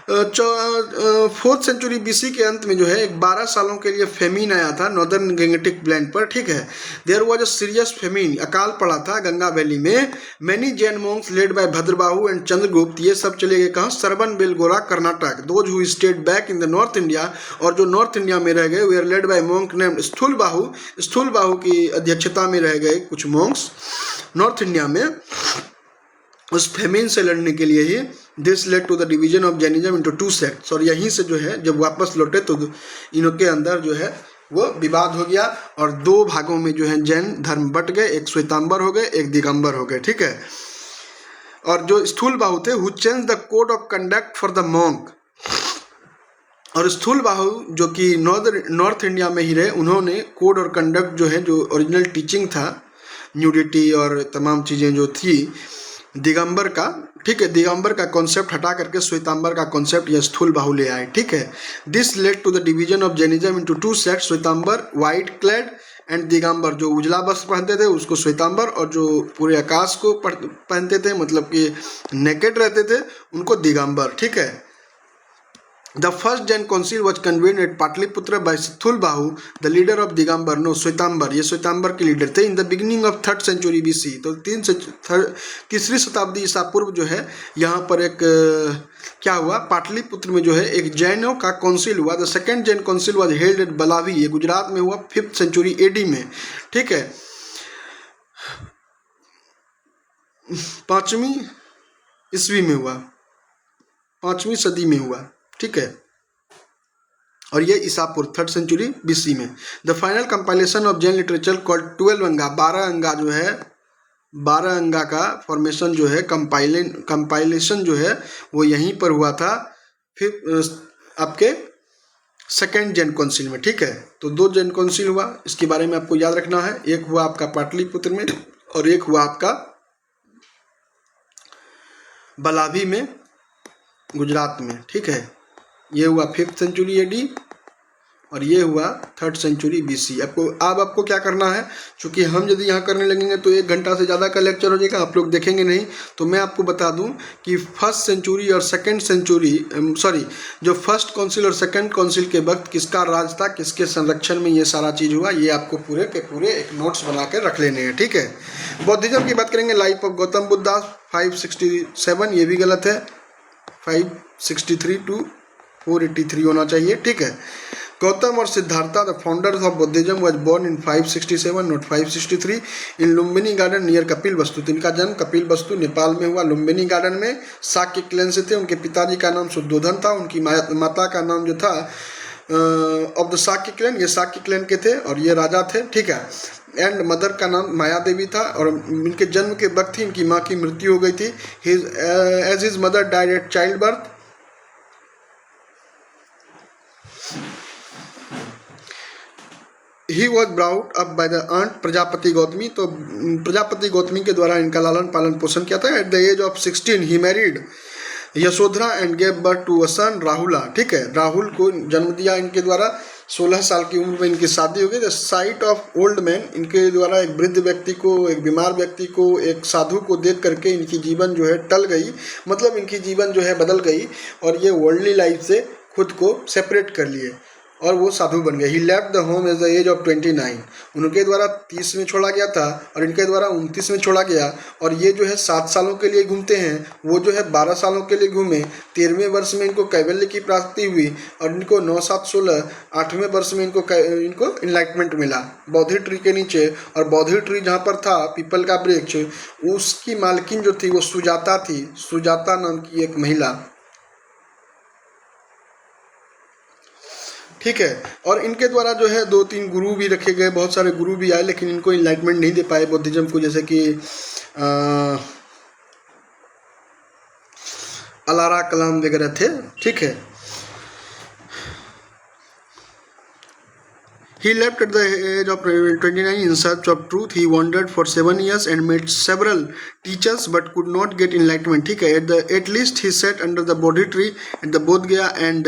4th century BC के अंत में जो है एक 12 सालों के लिए फेमिन आया था नॉर्दर्न गंगेटिक प्लेन पर, ठीक है। There was a serious famine, अकाल पड़ा था गंगा वैली में। Many Jain monks led by Bhadrabahu and Chandragupta, ये सब चले गए कहाँ, Shravana Belagola Karnataka. Those who stayed back in the North India, और जो नॉर्थ इंडिया में रह गए, वे are led by monk named Sthulabahu, Sthulabahu की अध्यक्षता में रह गए कुछ मॉन्क्स नॉर्थ इंडिया में उस फेमिन से लड़ने के लिए ही। This led to the division of Jainism into 2 sects, और यहीं से जो है जब वापस लौटे तो इनके अंदर जो है वो विवाद हो गया और 2 भागों में जो है जैन धर्म बट गए, एक श्वेतांबर हो गए, एक दिगंबर हो गए, ठीक है। और जो स्थूल बाहु थे who change the code of conduct for the monk, और स्थूल बाहु जो कि नॉर्थ इंडिया में ही रहे, उन्होंने कोड और कंडक्ट जो है, जो ओरिजिनल टीचिंग था, न्यूडिटी और तमाम चीज़ें जो थी दिगंबर का, ठीक है, दिगंबर का कॉन्सेप्ट हटा करके श्वेतांबर का कॉन्सेप्ट या स्थूल बाहु ले आए, ठीक है। This led to the division of Jainism into 2 sects, Shvetambara white clad and Digambara, जो उजला वस्त्र पहनते थे उसको श्वेतांबर, और जो पूरे आकाश को पहनते थे मतलब कि नेकेड रहते थे उनको दिगंबर, ठीक है। The first Jain council was convened at Patliputra by Sthulbahu, the leader of Digambar, no Shvetambar, ये श्वेतांबर के लीडर थे। In the beginning of 3rd century BC, तो तीसरी शताब्दी ईसा पूर्व जो है यहाँ पर एक क्या हुआ, पाटलिपुत्र में जो है एक जैनों का काउंसिल हुआ। The second Jain council was held at Valabhi, ये गुजरात में हुआ 5th सेंचुरी एडी में, ठीक है, 5वीं ईस्वी में हुआ, 5वीं सदी में हुआ, ठीक है। और ये ईसापुर 3rd सेंचुरी बीसी में। The final compilation of Jain literature called 12 अंगा, 12 अंगा जो है, 12 अंगा का फॉर्मेशन जो है, कंपाइलेशन जो है वो यहीं पर हुआ था फिर आपके सेकेंड जैन काउंसिल में, ठीक है। तो 2 जैन काउंसिल हुआ, इसके बारे में आपको याद रखना है। एक हुआ आपका पाटलिपुत्र में और एक हुआ आपका बलाभी में गुजरात में, ठीक है। ये हुआ 5th सेंचुरी एडी और ये हुआ 3rd सेंचुरी बीसी। आपको क्या करना है, क्योंकि हम यदि यहाँ करने लगेंगे तो 1 घंटा से ज़्यादा का लेक्चर हो जाएगा, आप लोग देखेंगे नहीं। तो मैं आपको बता दूं कि 1st सेंचुरी और 2nd सेंचुरी जो 1st काउंसिल और 2nd काउंसिल के वक्त किसका राज था, किसके संरक्षण में ये सारा चीज़ हुआ, ये आपको पूरे के पूरे एक नोट्स बना के रख लेने हैं, ठीक है। बौद्धिज्म की बात करेंगे, लाइफ ऑफ गौतम बुद्धा 567, ये भी गलत है, 563 to 483 होना चाहिए, ठीक है। गौतम और Siddhartha the founders of Buddhism was born in 567 not 563 in Lumbini garden near Kapilavastu. तो इनका जन्म कपिल वस्तु नेपाल में हुआ, लुम्बिनी गार्डन में। शाक्य क्लैन से थे, उनके पिताजी का नाम शुद्धोधन था, उनकी माता का नाम जो था ऑफ द शाक्य क्लैन, ये शाक्य क्लैन के थे और ये राजा थे, ठीक है। एंड मदर का नाम माया देवी था और इनके जन्म के वक्त ही इनकी माँ की मृत्यु हो गई थी। As his mother died at child birth, he was brought up by the aunt Prajapati Gautami. तो प्रजापति गौतमी के द्वारा इनका लालन पालन पोषण किया था। At the age of 16 he married Yashodhara and gave birth to a son Rahula, ठीक है। राहुल को जन्म दिया इनके द्वारा। 16 साल की उम्र में इनकी शादी हो गई। The site of old man, इनके द्वारा एक वृद्ध व्यक्ति को, एक बीमार व्यक्ति को, एक साधु को देख करके इनकी जीवन जो है टल गई, मतलब इनकी जीवन जो है बदल गई और ये वर्ल्डली लाइफ से खुद को सेपरेट कर लिए और वो साधु बन गए। He left the home as the age of 29, उनके द्वारा 30 में छोड़ा गया था और इनके द्वारा 29 में छोड़ा गया। और ये जो है 7 सालों के लिए घूमते हैं, वो जो है 12 सालों के लिए घूमे। 13वें वर्ष में इनको कैवल्य की प्राप्ति हुई और इनको 9, 7, 16 8वें वर्ष में इनको इनलाइटमेंट मिला बौद्धि ट्री के नीचे। और बौद्धि ट्री जहाँ पर था, पीपल का वृक्ष, उसकी मालकिन जो थी वो सुजाता थी, सुजाता नाम की एक महिला, ठीक है। और इनके द्वारा जो है 2-3 गुरु भी रखे गए, बहुत सारे गुरु भी आए, लेकिन इनको इनलाइटमेंट नहीं दे पाए बुद्धिज्म को, जैसे कि अलारा कलाम वगैरह थे, ठीक है। He left at the age of 29 in search of truth. He wandered for 7 years and met several teachers but could not get enlightenment. ठीक है, at least he sat under the Bodhi tree at the Bodh Gaya and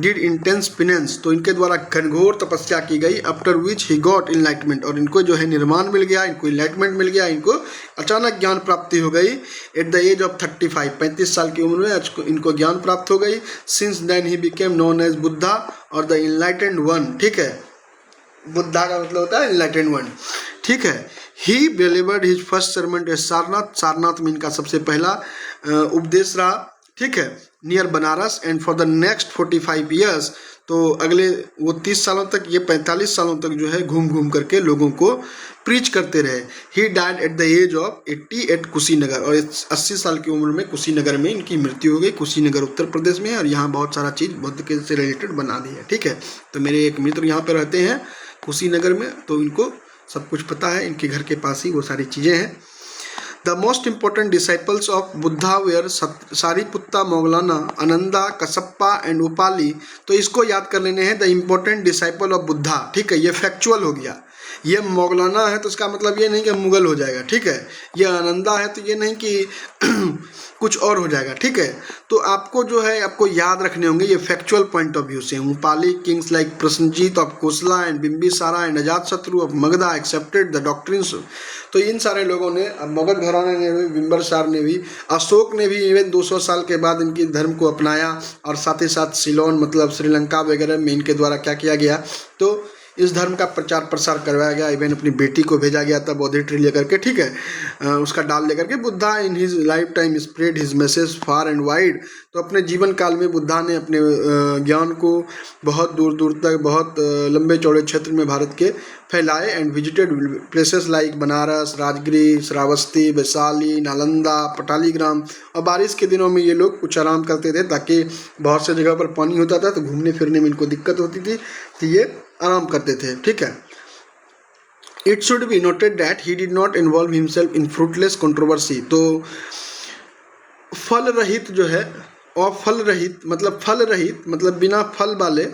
did intense penance. तो इनके द्वारा घनघोर तपस्या की गई, after which he got enlightenment. और इनको जो है निर्माण मिल गया, इनको enlightenment मिल गया, इनको अचानक ज्ञान प्राप्ति हो गई. At the age of 35, 35 साल की उम्र में इनको ज्ञान प्राप्त हो गई. Since then he became known as Buddha और the enlightened one. ठीक है, बुद्धा का मतलब होता है enlightened one. ठीक है. He delivered his first sermon at Sarnath. Sarnath में इनका सबसे पहला उपदेश रहा. ठीक है, near Banaras. And for the next 45 years, तो अगले वो 30 सालों तक, ये 45 सालों तक जो है घूम घूम करके लोगों को प्रीच करते रहे. He died at the age of 80 at Kushinagar. और 80 साल की उम्र में कुशीनगर में इनकी मृत्यु हो गई. कुशीनगर उत्तर प्रदेश में है और यहाँ बहुत सारा चीज़ बुद्ध के से रिलेटेड बना दी है. ठीक है, तो मेरे एक मित्र यहाँ पर रहते हैं कुशीनगर में, तो इनको सब कुछ पता है, इनके घर के पास ही वो सारी चीज़ें हैं. The most important disciples of Buddha were Sariputta, Moggallana, Ananda, Kassapa and Upali. तो इसको याद कर लेने हैं, the important disciple of Buddha. ठीक है, ये फैक्चुअल हो गया. ये मोगलाना है तो इसका मतलब ये नहीं कि मुगल हो जाएगा. ठीक है, ये आनंदा है तो ये नहीं कि कुछ और हो जाएगा. ठीक है, तो आपको जो है आपको याद रखने होंगे ये फैक्चुअल पॉइंट ऑफ व्यू से. Upali kings like Prasenajit of Kosala and Bimbisara and Ajatashatru of Magadha accepted the doctrines. तो इन सारे लोगों ने, मगध घराने ने भी, बिम्बिसार ने भी, अशोक ने भी इवन 200 साल के बाद इनकी धर्म को अपनाया. और साथ ही साथ सिलोन मतलब श्रीलंका वगैरह में इनके द्वारा क्या किया गया, तो इस धर्म का प्रचार प्रसार करवाया गया. इवन अपनी बेटी को भेजा गया था बोधि ट्री लेकर के. ठीक है, उसका डाल लेकर के. Buddha in his life time spread his message far and wide. तो अपने जीवन काल में बुद्धा ने अपने ज्ञान को बहुत दूर दूर तक, बहुत लंबे चौड़े क्षेत्र में भारत के फैलाए. And visited places like Banaras, Rajgir, Shravasti, Vaishali, Nalanda, Pataligram. और बारिश के दिनों में ये लोग कुछ आराम करते थे, ताकि बहुत से जगह पर पानी होता था तो घूमने फिरने में इनको दिक्कत होती थी, तो ये आराम करते थे. ठीक है. It should be noted that he did not involve himself in fruitless controversy. तो फल रहित जो है, और फल रहित मतलब बिना फल वाले,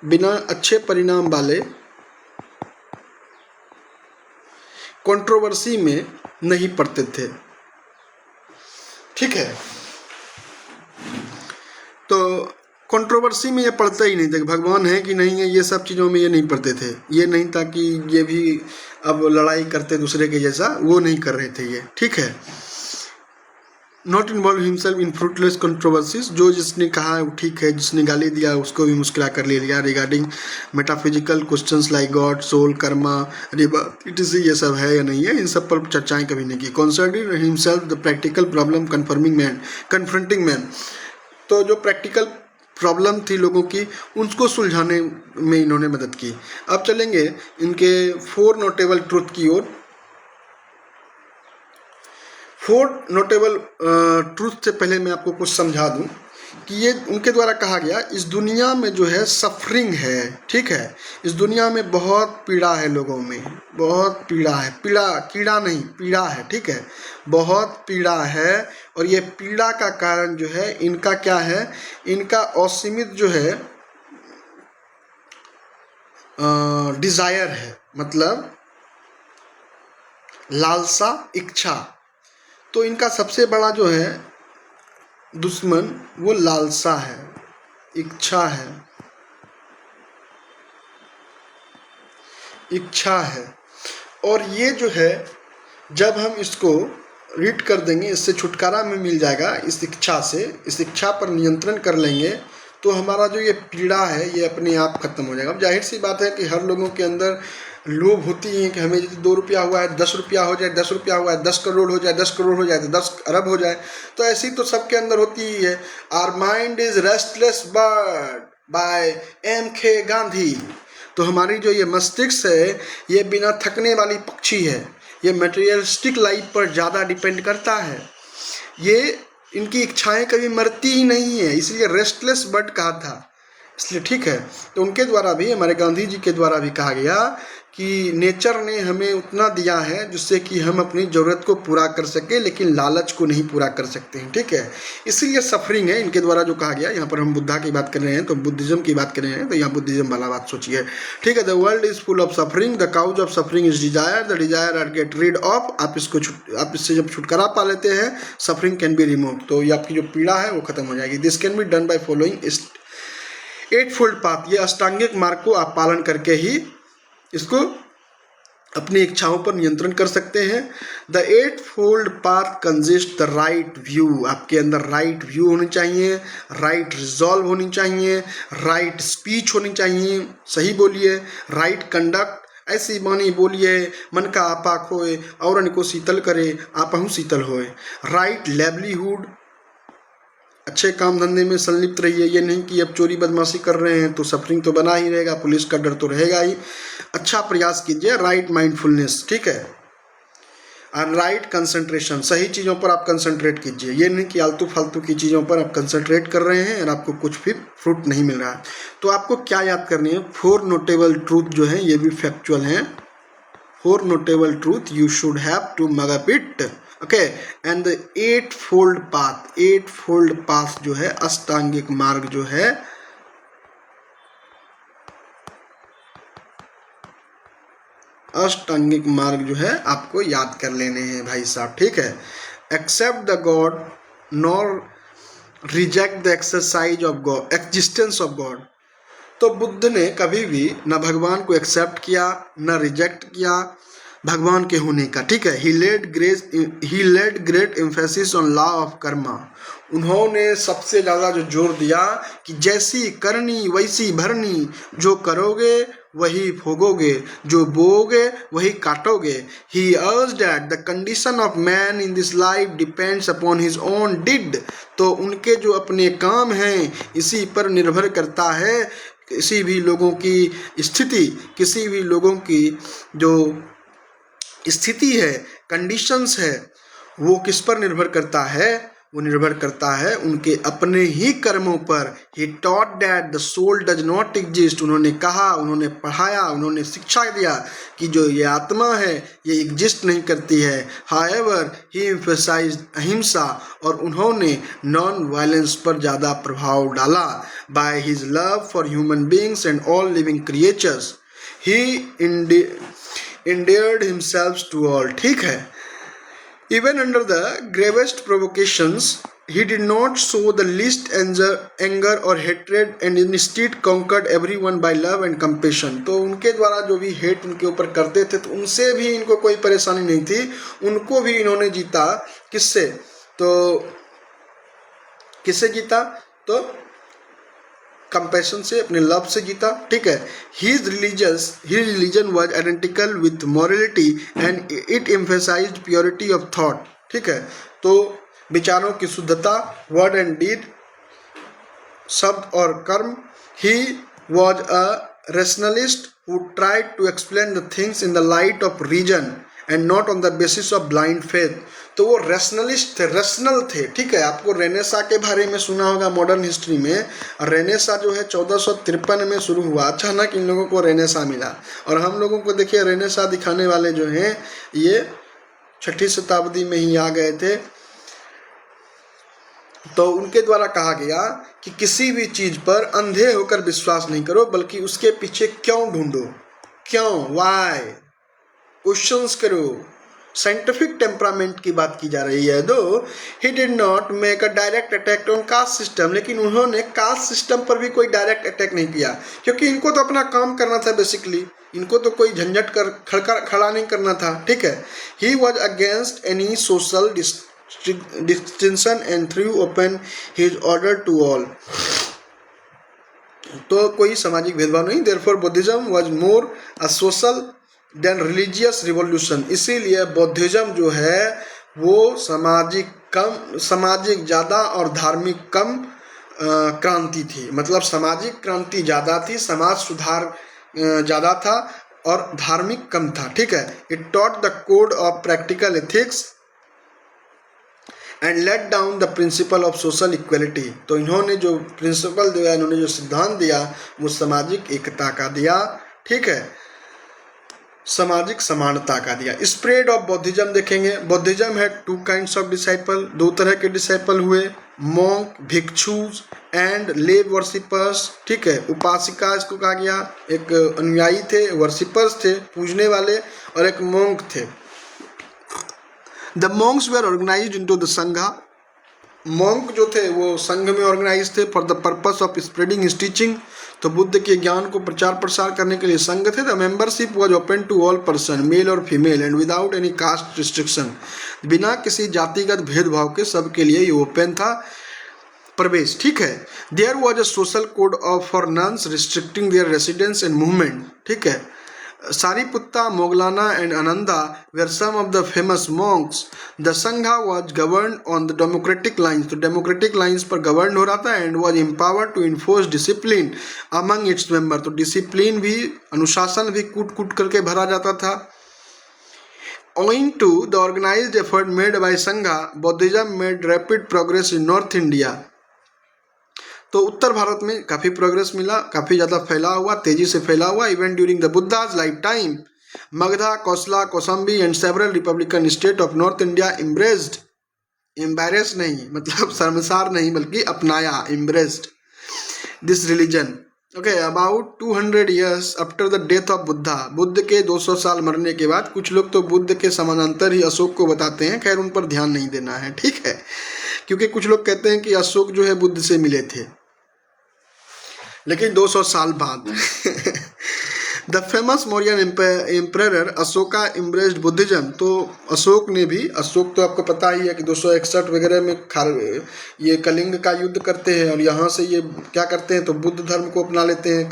बिना अच्छे परिणाम वाले कंट्रोवर्सी में नहीं पड़ते थे. ठीक है, तो कंट्रोवर्सी में ये पढ़ते ही नहीं थे. भगवान है कि नहीं है, ये सब चीज़ों में ये नहीं पढ़ते थे. ये नहीं था कि ये भी अब लड़ाई करते दूसरे के जैसा, वो नहीं कर रहे थे ये. ठीक है. Not involve himself in fruitless controversies. जो जिसने कहा वो ठीक है, जिसने गाली दिया उसको भी मुस्कुरा कर ले लिया. Regarding metaphysical questions like god, soul, karma, rebirth, ये सब है या नहीं है, इन सब पर चर्चाएं कभी नहीं की. Concerning himself the practical problem confronting man. तो जो प्रैक्टिकल प्रॉब्लम थी लोगों की, उनको सुलझाने में इन्होंने मदद की. अब चलेंगे इनके 4 नोटेबल ट्रूथ की ओर. 4 नोटेबल ट्रूथ से पहले मैं आपको कुछ समझा दूं कि ये उनके द्वारा कहा गया, इस दुनिया में जो है सफरिंग है. ठीक है, इस दुनिया में बहुत पीड़ा है, लोगों में बहुत पीड़ा है. कीड़ा नहीं, पीड़ा है. ठीक है, बहुत पीड़ा है. और ये पीड़ा का कारण जो है इनका क्या है, इनका असीमित जो है डिजायर है, मतलब लालसा, इच्छा. तो इनका सबसे बड़ा जो है दुश्मन वो लालसा है, इच्छा है. और ये जो है जब हम इसको रीड कर देंगे, इससे छुटकारा में मिल जाएगा. इस इच्छा से, इस इच्छा पर नियंत्रण कर लेंगे तो हमारा जो ये पीड़ा है ये अपने आप खत्म हो जाएगा. अब जाहिर सी बात है कि हर लोगों के अंदर लोभ होती है कि हमें 2 रुपया हुआ है 10 रुपया हो जाए, 10 रुपया हुआ है 10 करोड़ हो जाए, 10 करोड़ हो जाए तो 10 अरब हो जाए. तो ऐसी तो सबके अंदर होती ही है. Our mind is restless bird by M.K. Gandhi. तो हमारी जो ये मस्तिष्क है ये बिना थकने वाली पक्षी है. ये मटेरियलिस्टिक लाइफ पर ज़्यादा डिपेंड करता है. ये इनकी इच्छाएं कभी मरती ही नहीं है, इसलिए रेस्टलेस बर्ड कहा था. इसलिए ठीक है। तो उनके द्वारा भी, हमारे गांधी जी के द्वारा भी कहा गया कि नेचर ने हमें उतना दिया है जिससे कि हम अपनी ज़रूरत को पूरा कर सके, लेकिन लालच को नहीं पूरा कर सकते हैं, ठीक है। इसीलिए सफरिंग है इनके द्वारा जो कहा गया। यहाँ पर हम बुद्धा की बात कर रहे हैं तो बुद्धिज़्म की बात कर रहे हैं, तो यहाँ बुद्धिज़्म वाला बात सोचिए, ठीक है। The world is full of suffering, the cause of suffering is desire, the desire are get rid of. आप इससे जब छुटकारा पा लेते हैं, सफरिंग कैन बी रिमूव, तो ये आपकी जो पीड़ा है वो खत्म हो जाएगी। This can be done by following 8 fold path, ये अष्टांगिक मार्ग को आप पालन करके ही इसको अपनी इच्छाओं पर नियंत्रण कर सकते हैं। The 8 fold path consist the right view, आपके अंदर राइट व्यू होनी चाहिए, राइट रिजॉल्व होनी चाहिए, राइट स्पीच होनी चाहिए, सही बोलिए, राइट कंडक्ट, ऐसी बानी बोलिए मन का आपा खोए और को शीतल करे आपहु शीतल होए। राइट लेवलीहुड, अच्छे काम धंधे में संलिप्त रहिए, ये नहीं कि अब चोरी बदमाशी कर रहे हैं तो सफरिंग तो बना ही रहेगा, पुलिस का डर तो रहेगा ही। अच्छा प्रयास कीजिए, राइट माइंडफुलनेस, ठीक है, और राइट कंसंट्रेशन, सही चीज़ों पर आप कंसंट्रेट कीजिए, ये नहीं कि आलतू फालतू की चीज़ों पर आप कंसंट्रेट कर रहे हैं और आपको कुछ भी फ्रूट नहीं मिल रहा है। तो आपको क्या याद करनी है, 4 नोटेबल ट्रूथ जो है ये भी फैक्चुअल हैं। 4 notable truth you should have to mug it, okay, and the 8 fold path जो है, अष्टांगिक मार्ग जो है, अष्टांगिक मार्ग जो है आपको याद कर लेने हैं भाई साहब, ठीक है। Accept the god nor reject the exercise of god, existence of god. तो बुद्ध ने कभी भी न भगवान को एक्सेप्ट किया न रिजेक्ट किया भगवान के होने का, ठीक है। He laid great emphasis on law of karma, उन्होंने सबसे ज़्यादा जो जोर दिया कि जैसी करनी वैसी भरनी, जो करोगे वही भोगोगे, जो बोओगे वही काटोगे। He urged that the condition of man in this life depends upon his own deed, तो उनके जो अपने काम हैं इसी पर निर्भर करता है। किसी भी लोगों की स्थिति, किसी भी लोगों की जो स्थिति है, कंडीशंस है, वो किस पर निर्भर करता है, वो निर्भर करता है उनके अपने ही कर्मों पर। He taught that the soul does not exist, उन्होंने कहा, उन्होंने पढ़ाया, उन्होंने शिक्षा दिया कि जो ये आत्मा है ये एग्जिस्ट नहीं करती है। हाउएवर ही एम्फसाइज्ड अहिंसा, और उन्होंने नॉन वायलेंस पर ज़्यादा प्रभाव डाला। By his love for human beings and all living creatures he endeared himself to all, ठीक है। Even under the gravest provocations, he did not show the least anger or hatred, and instead conquered everyone by love and compassion। तो उनके द्वारा जो भी hate उनके ऊपर करते थे तो उनसे भी इनको कोई परेशानी नहीं थी, उनको भी इन्होंने जीता। किससे? तो किससे जीता? तो कंपैशन से, अपने लव से जीता, ठीक है। His religion was identical with morality and it emphasized purity of thought, ठीक है। तो विचारों की शुद्धता, वर्ड एंड डीड, शब्द और कर्म। He was a rationalist who tried to explain the things in the light of reason and not on the basis of blind faith। तो वो रेशनलिस्ट थे, रेशनल थे, ठीक है। आपको रेनेसा के बारे में सुना होगा मॉडर्न हिस्ट्री में। रेनेसा जो है 1453 में शुरू हुआ। अचानक इन लोगों को रेनेसा मिला, और हम लोगों को देखिए रेनेसा दिखाने वाले जो हैं ये 6वीं शताब्दी में ही आ गए थे। तो उनके द्वारा कहा गया कि किसी भी चीज़ पर अंधे होकर विश्वास नहीं करो, बल्कि उसके पीछे क्यों ढूंढो, क्यों, वाई, क्वेश्चंस करो। साइंटिफिक टेम्परामेंट की बात की जा रही है। दो he did not make a direct attack on caste system, लेकिन उन्होंने कास्ट सिस्टम पर भी कोई डायरेक्ट अटैक नहीं किया, क्योंकि इनको तो अपना काम करना था बेसिकली, इनको तो कोई झंझट कर खड़ा नहीं करना था, ठीक है। He was against any social distinction and threw open his order to all, तो कोई सामाजिक भेदभाव नहीं। Therefore Buddhism was more a social than religious revolution, इसीलिए बौद्धिज्म जो है वो सामाजिक ज़्यादा और धार्मिक कम क्रांति थी। मतलब सामाजिक क्रांति ज़्यादा थी, समाज सुधार ज़्यादा था और धार्मिक कम था, ठीक है। It taught the code of practical ethics and let down the principle of social equality. तो इन्होंने जो प्रिंसिपल दिया, इन्होंने जो सिद्धांत दिया वो सामाजिक एकता का दिया, ठीक है, सामाजिक समानता का दिया। स्प्रेड ऑफ बौद्धिज्म देखेंगे, बौद्धिज्म है टू काइंड्स ऑफ डिसाइपल, दो तरह के डिसाइपल हुए, मॉन्क भिक्षुज एंड ले वर्शिपर्स, ठीक है, उपासिका इसको कहा गया, एक अनुयायी थे, वर्शिपर्स थे पूजने वाले, और एक मॉन्क थे। The monks were organized into the Sangha, monk जो थे वो संघ में ऑर्गेनाइज थे for the purpose of spreading his teaching, तो बुद्ध के ज्ञान को प्रचार प्रसार करने के लिए संघ थे। The membership was open to all person male और female and without any caste restriction, बिना किसी जातिगत भेदभाव के सबके लिए ये ओपन था प्रवेश, ठीक है। There was a social code of for nuns restricting their residence and movement, ठीक है। Sariputta, Moggallana and Ananda were some of the famous monks. The Sangha was governed on the democratic lines, तो democratic lines पर govern हो रहा था, and was empowered to enforce discipline among its members, तो discipline भी, अनुशासन भी कूट कूट करके भरा जाता था। Owing to the organized effort made by Sangha, Buddhism made rapid progress in North India. तो उत्तर भारत में काफ़ी प्रोग्रेस मिला, काफ़ी ज़्यादा फैला हुआ, तेजी से फैला हुआ। Even during the Buddha's life time Magadha, Kosala, Kausambi and several republican state of North India embraced, embarrass नहीं मतलब शर्मसार नहीं बल्कि अपनाया, embraced this religion, okay. About 200 years after the death of Buddha, Buddha के 200 साल मरने के बाद, कुछ लोग तो बुद्ध के समानांतर ही अशोक को बताते हैं, खैर उन पर ध्यान नहीं देना है, ठीक है, क्योंकि कुछ लोग कहते हैं कि अशोक जो है बुद्ध से मिले थे, लेकिन 200 साल बाद। The famous Mauryan emperor Ashoka embraced Buddhism, तो अशोक ने भी, अशोक तो आपको पता ही है कि 261 वगैरह में ये कलिंग का युद्ध करते हैं, और यहाँ से ये क्या करते हैं तो बुद्ध धर्म को अपना लेते हैं।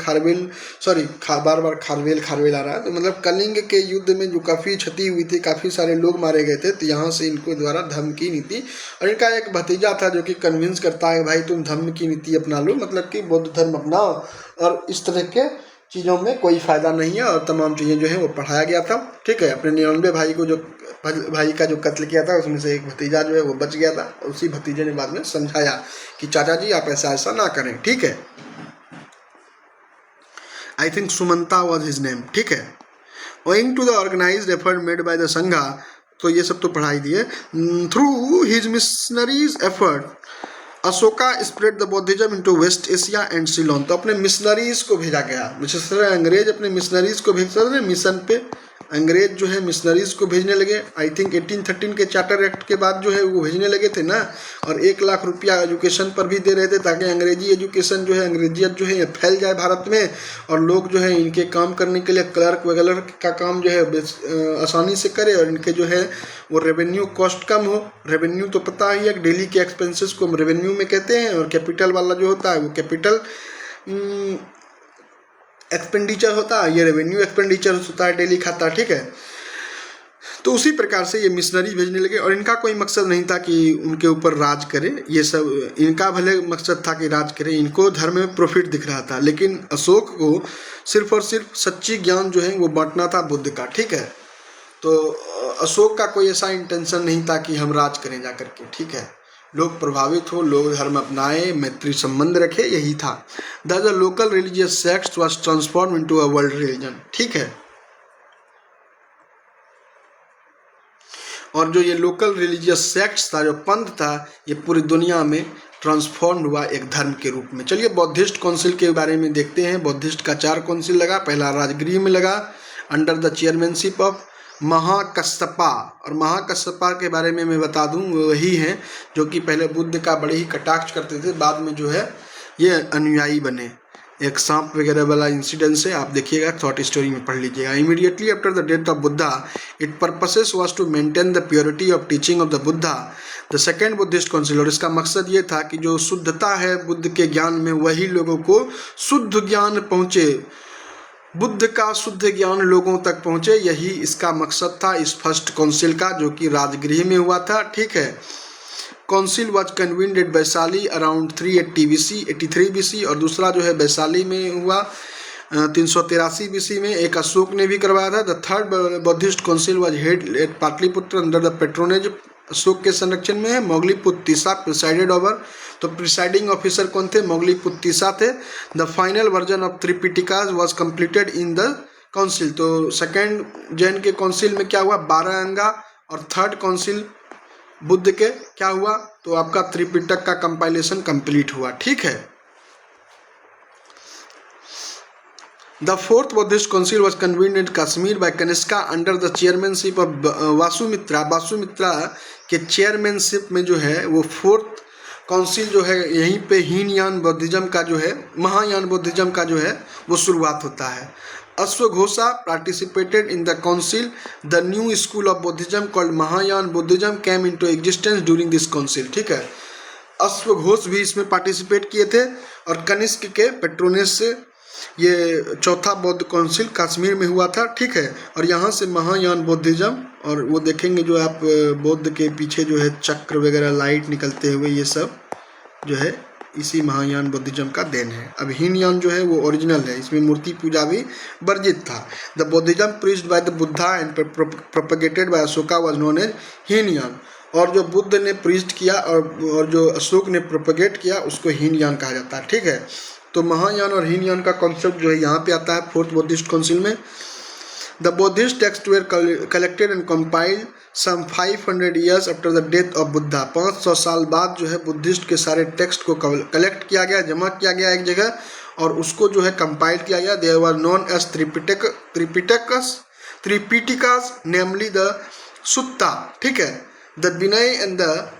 बार बार खारवेल आ रहा है, तो मतलब कलिंग के युद्ध में जो काफ़ी क्षति हुई थी, काफ़ी सारे लोग मारे गए थे, तो यहाँ से इनको द्वारा धर्म की नीति, और इनका एक भतीजा था जो कि कन्विंस करता है भाई तुम धर्म की नीति अपना लो, मतलब कि बौद्ध धर्म अपनाओ, और इस तरह के चीज़ों में कोई फ़ायदा नहीं है, और तमाम चीज़ें जो है वो पढ़ाया गया था, ठीक है। अपने 99 भाई का जो कत्ल किया था उसमें से एक भतीजा जो है वो बच गया था, उसी भतीजे ने बाद में समझाया कि चाचा जी आप ऐसा ना करें, ठीक है। I think Sumanta was his name, ठीक है। Owing to the organized effort made by the Sangha, तो ये सब तो पढ़ाई दिए। Through his missionaries effort Ashoka spread the Buddhism into West Asia and Ceylon, तो अपने मिशनरीज को भेजा गया, विशेष अंग्रेज अपने मिशनरीज को भेजते थे मिशन पे, अंग्रेज जो है मिशनरीज को भेजने लगे। आई थिंक 1813 के चार्टर एक्ट के बाद जो है वो भेजने लगे थे ना, और 1 लाख रुपया एजुकेशन पर भी दे रहे थे, ताकि अंग्रेजी एजुकेशन जो है, अंग्रेजियत जो है फैल जाए भारत में, और लोग जो है इनके काम करने के लिए क्लर्क वगैरह का काम जो है आसानी से करे, और इनके जो है वो रेवेन्यू कॉस्ट कम हो। रेवेन्यू तो पता ही है, डेली के एक्सपेंसेस को हम रेवेन्यू में कहते हैं, और कैपिटल वाला जो होता है वो कैपिटल एक्सपेंडिचर होता है, ये रेवेन्यू एक्सपेंडिचर होता है डेली खाता, ठीक है। तो उसी प्रकार से ये मिशनरी भेजने लगे, और इनका कोई मकसद नहीं था कि उनके ऊपर राज करे, ये सब इनका भले मकसद था कि राज करे, इनको धर्म में प्रॉफिट दिख रहा था, लेकिन अशोक को सिर्फ और सिर्फ सच्ची ज्ञान जो है वो बांटना था बुद्ध का, ठीक है। तो अशोक का कोई ऐसा इंटेंशन नहीं था कि हम राज करें जा करके, ठीक है, लोग प्रभावित हो, लोग धर्म अपनाए, मैत्री संबंध रखे, यही था। The local religious sect was transform into a world religion, ठीक है। और जो ये लोकल रिलीजियस सेक्ट्स था, जो पंथ था, ये पूरी दुनिया में ट्रांसफॉर्म हुआ एक धर्म के रूप में। चलिए बौद्धिस्ट काउंसिल के बारे में देखते हैं। बौद्धिस्ट का 4 काउंसिल लगा, पहला राजगृह में लगा under the chairmanship of Mahakashyapa, और महाकश्यपा के बारे में मैं बता दूं वही हैं जो कि पहले बुद्ध का बड़े ही कटाक्ष करते थे, बाद में जो है ये अनुयायी बने। एक सांप वगैरह वाला इंसिडेंस है, आप देखिएगा, थॉट स्टोरी में पढ़ लीजिएगा। Immediately after the death of Buddha it purposes was to maintain the purity of teaching of the Buddha the second Buddhist council, और इसका मकसद ये था कि जो शुद्धता है बुद्ध के ज्ञान में, वही लोगों को शुद्ध ज्ञान पहुँचे, बुद्ध का शुद्ध ज्ञान लोगों तक पहुँचे, यही इसका मकसद था इस फर्स्ट काउंसिल का, जो कि राजगृह में हुआ था, ठीक है। Council was convened at Vaishali around 380 BC 83 BC, और दूसरा जो है वैशाली में हुआ 383 BC में, एक अशोक ने भी करवाया था। The third Buddhist council was held at Pataliputra under the patronage Ashoka के संरक्षण में है। मोगलीपुत्तिसा प्रिसाइडेड ओवर, तो प्रिसाइडिंग ऑफिसर कौन थे? मोगलीपुत्तिसा थे। The final version of Tripitakas was completed in the council, तो सेकेंड जैन के काउंसिल में क्या हुआ? 12 अंगा, और थर्ड काउंसिल बुद्ध के क्या हुआ? तो आपका त्रिपिटक का कंपाइलेशन कंप्लीट हुआ। ठीक है। The fourth Buddhist council was convened in Kashmir by Kanishka under the chairmanship of Vasumitra. Vasumitra के चेयरमैनशिप में जो है वो फोर्थ काउंसिल जो है यहीं पे हीनयान बौद्धिज्म का जो है, महायान बौद्धिज्म का जो है वो शुरुआत होता है। अश्वघोषा participated in the council. The new school of Buddhism called Mahayana Buddhism came into existence during this council. ठीक है। अश्वघोष भी इसमें पार्टिसिपेट किए थे, और कनिष्क के पेट्रोनेस से ये चौथा बौद्ध काउंसिल कश्मीर में हुआ था। ठीक है। और यहाँ से महायान बुद्धिज्म, और वो देखेंगे जो आप बौद्ध के पीछे जो है चक्र वगैरह लाइट निकलते हुए, ये सब जो है इसी महायान बुद्धिज्म का देन है। अब हीनयान जो है वो ओरिजिनल है, इसमें मूर्ति पूजा भी वर्जित था। The Buddhism preached by the Buddha and propagated by Ashoka was known as Hinayana, और जो बुद्ध ने प्रीच्ड किया और जो अशोक ने प्रोपगेट किया उसको हीनयान कहा जाता है। ठीक है। तो महायान और हीनयान का कॉन्सेप्ट जो है यहाँ पे आता है फोर्थ बुद्धिस्ट काउंसिल में। The Buddhist text were collected and compiled some 500 years after the death of Buddha. 500 साल बाद जो है बुद्धिस्ट के सारे टेक्स्ट को कलेक्ट किया गया, जमा किया गया एक जगह, और उसको जो है कंपाइल किया गया। They were known as Tripitakas namely the Sutta. ठीक है। The Vinaya and the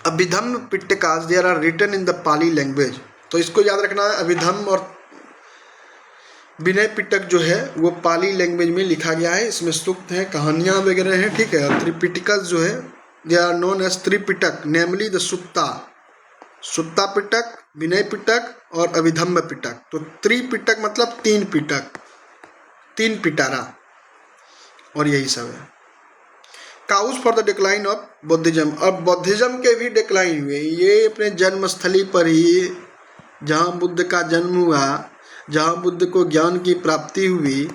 Abhidhamma Pitakas there are written in the Pali language. तो इसको याद रखना है, अभिधम्म और विनय पिटक जो है वो पाली लैंग्वेज में लिखा गया है। इसमें सूक्त हैं, कहानियाँ वगैरह हैं। ठीक है। और त्रिपिटिकस जो है they are known as Tripitaka namely the Sutta, Sutta Pitaka, Vinaya Pitaka और अभिधम्म पिटक। तो त्रिपिटक मतलब 3 पिटक, 3 पिटारा, और यही सब है। Cause for the decline of Buddhism, और बौद्धिज्म के भी डिक्लाइन हुए। ये अपने जन्मस्थली पर ही, जहाँ बुद्ध का जन्म हुआ, जहाँ बुद्ध को ज्ञान की प्राप्ति हुई,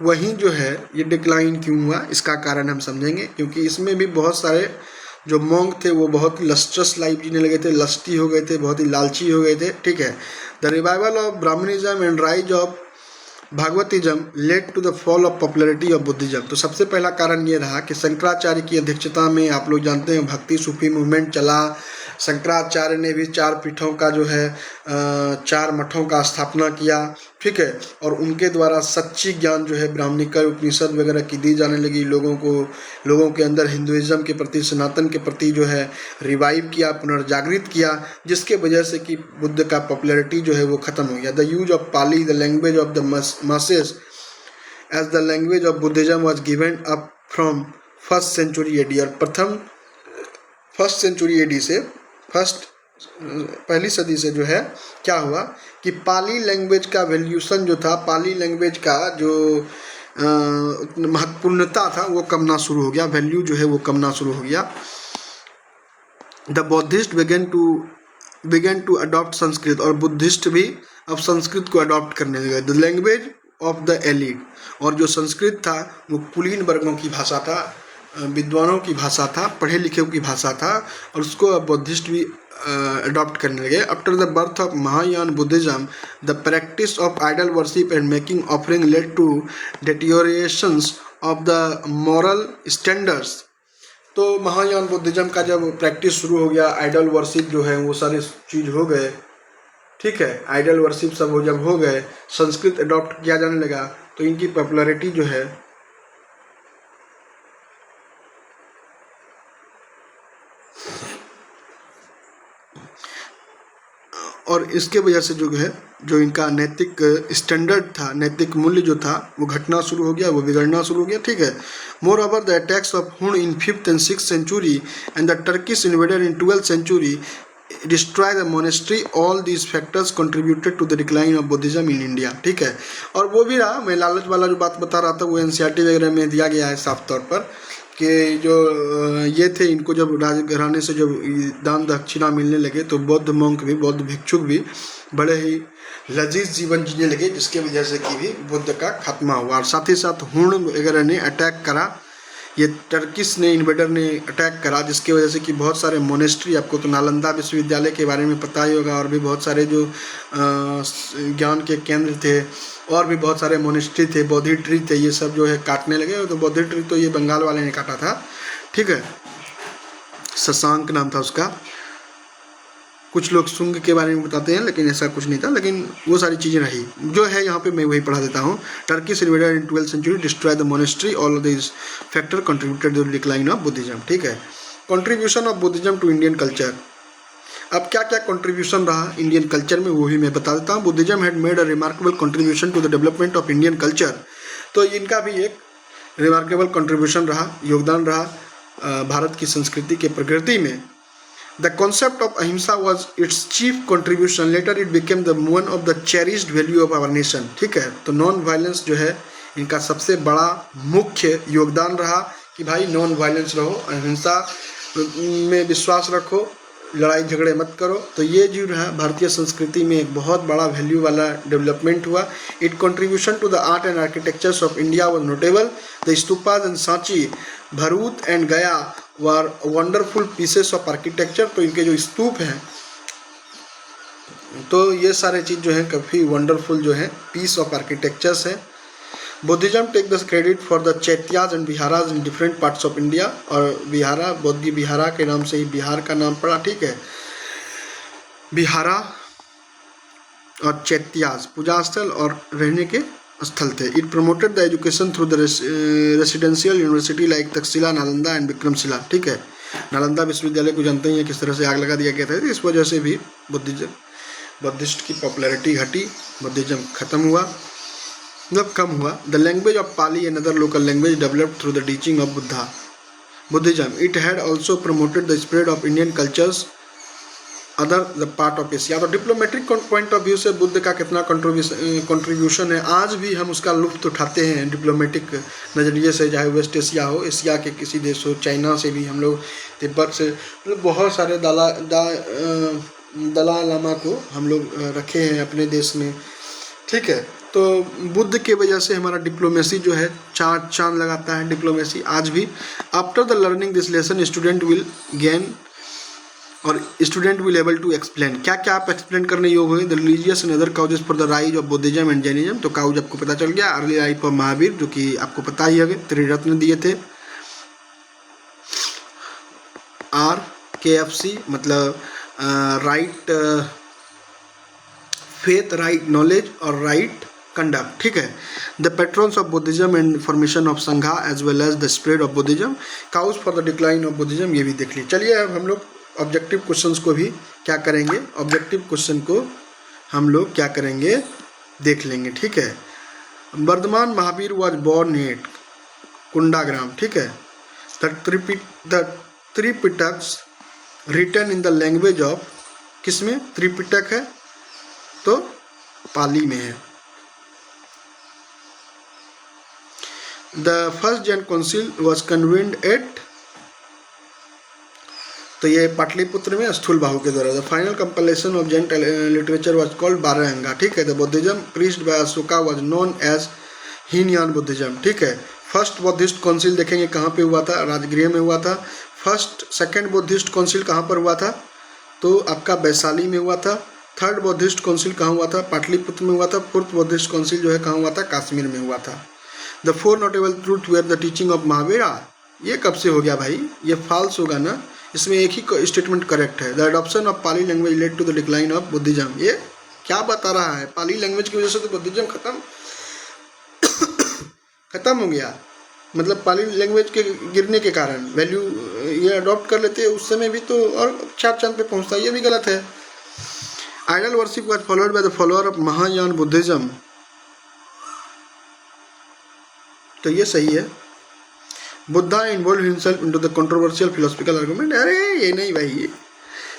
वहीं जो है ये डिक्लाइन क्यों हुआ, इसका कारण हम समझेंगे। क्योंकि इसमें भी बहुत सारे जो मॉन्क थे वो बहुत ही लस्ट्रस लाइफ जीने लगे थे, लस्टी हो गए थे, बहुत ही लालची हो गए थे। ठीक है। The revival of Brahmanism and rise of Bhagavatism led to the fall of popularity of Buddhism. तो सबसे पहला कारण ये रहा कि शंकराचार्य की अध्यक्षता में, आप लोग जानते हैं, भक्ति सूफी मूवमेंट चला। शंकराचार्य ने भी 4 पीठों का जो है 4 मठों का स्थापना किया। ठीक है। और उनके द्वारा सच्ची ज्ञान जो है ब्राह्मणिका उपनिषद वगैरह की दी जाने लगी लोगों को। लोगों के अंदर हिंदुइज्म के प्रति, सनातन के प्रति जो है रिवाइव किया, पुनर्जागृत किया, जिसके वजह से कि बुद्ध का पॉपुलैरिटी जो है वो ख़त्म हो गया। The use of Pali the language of the masses as the language of Buddhism was given up from 1st century AD। और प्रथम 1st century AD से पहली सदी से जो है क्या हुआ कि पाली लैंग्वेज का वैल्यूशन जो था, पाली लैंग्वेज का जो महत्वपूर्णता था वो कमना शुरू हो गया, वैल्यू जो है वो कमना शुरू हो गया। The Buddhist began to adopt Sanskrit, और बुद्धिस्ट भी अब संस्कृत को अडॉप्ट करने लगे। The language of the elite, और जो संस्कृत था वो कुलीन वर्गों की भाषा था, विद्वानों की भाषा था, पढ़े लिखे की भाषा था, और उसको अब बुद्धिस्ट भी अडॉप्ट करने लगे। After the birth of Mahayana Buddhism the practice of idol worship and making offering led to deteriorations of the moral standards. तो महायान बुद्धिज्म का जब प्रैक्टिस शुरू हो गया, आइडल वर्शिप जो है वो सारे चीज़ हो गए। ठीक है। आइडल वर्शिप सब जब हो गए, संस्कृत अडॉप्ट किया जाने लगा, तो इनकी पॉपुलैरिटी जो है और इसके वजह से जो है जो इनका नैतिक स्टैंडर्ड था, नैतिक मूल्य जो था वो घटना शुरू हो गया, वो बिगड़ना शुरू हो गया। ठीक है। More over the attacks of हुन इन 5th and 6th century and the Turkish invader in 12th century destroy the monastery, all these factors contributed to the decline of Buddhism in India। ठीक है। और वो भी रहा, मैं लालच वाला जो बात बता रहा था वो NCERT वगैरह में दिया गया है साफ तौर पर कि जो ये थे, इनको जब राजघराने से जब दान दक्षिणा मिलने लगे तो बौद्ध मॉन्क भी, बौद्ध भिक्षुक भी बड़े ही लजीज जीवन जीने लगे, जिसके वजह से कि भी बुद्ध का खात्मा हुआ। और साथ ही साथ हुण वगैरह ने अटैक करा, ये टर्किश ने इन्वेडर ने अटैक करा, जिसकी वजह से कि बहुत सारे मोनेस्ट्री, आपको तो नालंदा विश्वविद्यालय के बारे में पता ही होगा, और भी बहुत सारे जो ज्ञान के केंद्र थे, और भी बहुत सारे मोनेस्ट्री थे, बौद्धि ट्री थे, ये सब जो है काटने लगे। तो बौद्धि ट्री तो ये बंगाल वाले ने काटा था, ठीक है, शशांक नाम था उसका। कुछ लोग शुंग के बारे में बताते हैं, लेकिन ऐसा कुछ नहीं था, लेकिन वो सारी चीज़ें रही जो है यहाँ पे मैं वही पढ़ा देता हूँ। Turkish invader in 12th century destroy the monastery, all of this factor contributed to the decline of Buddhism, ठीक है। Contribution of Buddhism to Indian culture, अब क्या क्या कंट्रीब्यूशन रहा इंडियन कल्चर में वो भी मैं बता देता हूँ। Buddhism had made a remarkable contribution to the development of Indian culture, तो इनका भी एक रिमार्केबल कंट्रीब्यूशन रहा, योगदान रहा भारत की संस्कृति के प्रकृति में। The concept of ahimsa was its chief contribution. Later it became the one of the cherished value of our nation. ठीक है, तो नॉन वायलेंस जो है इनका सबसे बड़ा मुख्य योगदान रहा कि भाई नॉन वायलेंस रहो, अहिंसा में विश्वास रखो, लड़ाई झगड़े मत करो। तो ये जो है भारतीय संस्कृति में एक बहुत बड़ा वैल्यू वाला डेवलपमेंट हुआ। It contribution to the art and architectures of India was notable. The stupas in Sanchi, Bharuch and Gaya were wonderful pieces of architecture, तो इनके जो स्तूप हैं तो ये सारे चीज़ जो है काफ़ी वंडरफुल जो है पीस ऑफ आर्किटेक्चर्स है। Buddhism take the credit for the chaityas and बिहाराज in different parts of India, और बिहारा बौद्धि बिहारा के नाम से ही बिहार का नाम पड़ा, ठीक है। बिहारा और चैत्याज पूजा स्थल और रहने के स्थल थे। It promoted the education through the residential university like Takshashila, Nalanda and Vikramshila, ठीक है। नालंदा विश्वविद्यालय को जानते ही हैं किस तरह से आग लगा दिया गया था, इस वजह से भी बुद्धिस्ट की पॉपुलैरिटी घटी, बुद्धिज्म खत्म हुआ, मतलब कम हुआ। The language of Pali and other local language developed through the teaching of Buddhism. It had also promoted the spread of Indian cultures other the part of Asia. तो diplomatic point of view से बुद्ध का कितना contribution है, आज भी हम उसका लुत्फ उठाते हैं डिप्लोमेटिक नज़रिए से, चाहे वेस्ट एशिया हो, एशिया के किसी देश हो, चाइना से भी हम लोग, तिब्बत से, मतलब बहुत सारे दलाई लामा को हम लोग रखे हैं अपने देश में, ठीक है। तो बुद्ध के वजह से हमारा डिप्लोमेसी जो है चांद लगाता है डिप्लोमेसी आज भी। After the learning this lesson student will gain, और student will able to explain, क्या क्या आप एक्सप्लेन करने योग्य हुए। The religious and other causes for the rise of Buddhism and Jainism, तो काउज आपको पता चल गया। अर्ली लाइफ ऑफ महावीर, जो कि आपको पता ही है, त्रिरत्न दिए थे। RKFC मतलब राइट फेथ, राइट नॉलेज और राइट कंडक्ट, ठीक है। The patrons of Buddhism and formation of Sangha as well as the spread of Buddhism, cause for the decline of Buddhism, ये भी देख ली। चलिए अब हम लोग ऑब्जेक्टिव क्वेश्चंस को भी क्या करेंगे, ऑब्जेक्टिव क्वेश्चन को हम लोग क्या करेंगे देख लेंगे, ठीक है। Vardhamana Mahavira was born at Kundagram, ठीक है। The Tripitakas written in the language of, किसमें त्रिपिटक है, तो पाली में है। The first Jain council was convened at, तो ये पाटलिपुत्र में स्थूलबाहु के द्वारा। The final compilation of Jain literature was called Barahanga, ठीक है। The Buddhism preached by Ashoka was known as Hinayana Buddhism, ठीक है। फर्स्ट बुद्धिस्ट काउंसिल देखेंगे कहाँ पे हुआ था, राजगृह में हुआ था। सेकंड बुद्धिस्ट काउंसिल कहाँ पर हुआ था, तो आपका वैशाली में हुआ था। थर्ड बुद्धिस्ट काउंसिल कहाँ हुआ था, पाटलिपुत्र में हुआ था। फोर्थ बुद्धिस्ट काउंसिल जो है कहाँ हुआ था, कश्मीर में हुआ था। The four notable truth were the teaching of Mahavira, ये कब से हो गया भाई, ये फॉल्स होगा ना, इसमें एक ही स्टेटमेंट करेक्ट है। The adoption of Pali language led to the decline of Buddhism, ये क्या बता रहा है, पाली लैंग्वेज की वजह से तो बुद्धिज्म खत्म हो गया, मतलब पाली लैंग्वेज के गिरने के कारण वैल्यू ये अडॉप्ट कर लेते उस समय भी तो और चार चांद पे पहुंचता, ये भी गलत है। Idol worship was followed by the follower of Mahayana Buddhism, तो ये सही है। Buddha involve himself into the controversial philosophical argument, अरे ये नहीं भाई।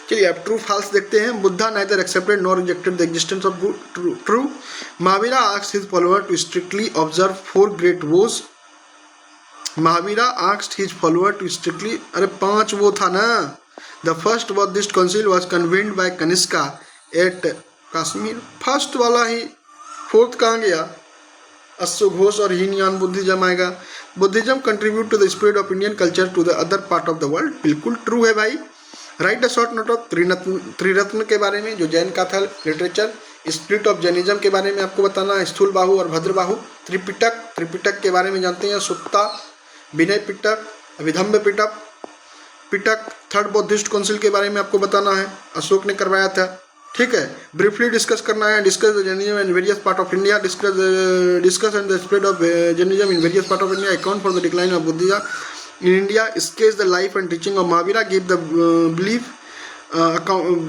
चलिए अब ट्रू फॉल्स देखते हैं। Buddha neither accepted nor rejected the existence of true. Mahavira asked his follower to strictly observe 4 great vows. Mahavira asked his follower to strictly, अरे 5 वो था ना। The first Buddhist council was convened by Kanishka at Kashmir first वाला ही, fourth कहाँ गया? अश्व घोष और हीनयान बुद्धिज्म आएगा। Buddhism contribute to the spread of Indian culture to the other part of the world, बिल्कुल ट्रू है भाई। Write a short note of Triratna के बारे में, जो जैन कथा लिटरेचर। स्प्लिट ऑफ जैनिज्म के बारे में आपको बताना है, स्थूल बाहु और भद्र बाहु। त्रिपिटक के बारे में जानते हैं, सुत्ता, विनय पिटक, अभिधम्म पिटक। थर्ड बौद्धिस्ट काउंसिल के बारे में आपको बताना है, अशोक ने करवाया था, ठीक है। ब्रीफली डिस्कस करना है, discuss the Jainism in various part of India, discuss and the spread of Jainism in various part of India, account for the decline of Buddhism in India, sketch the life and teaching of Mahavira, give the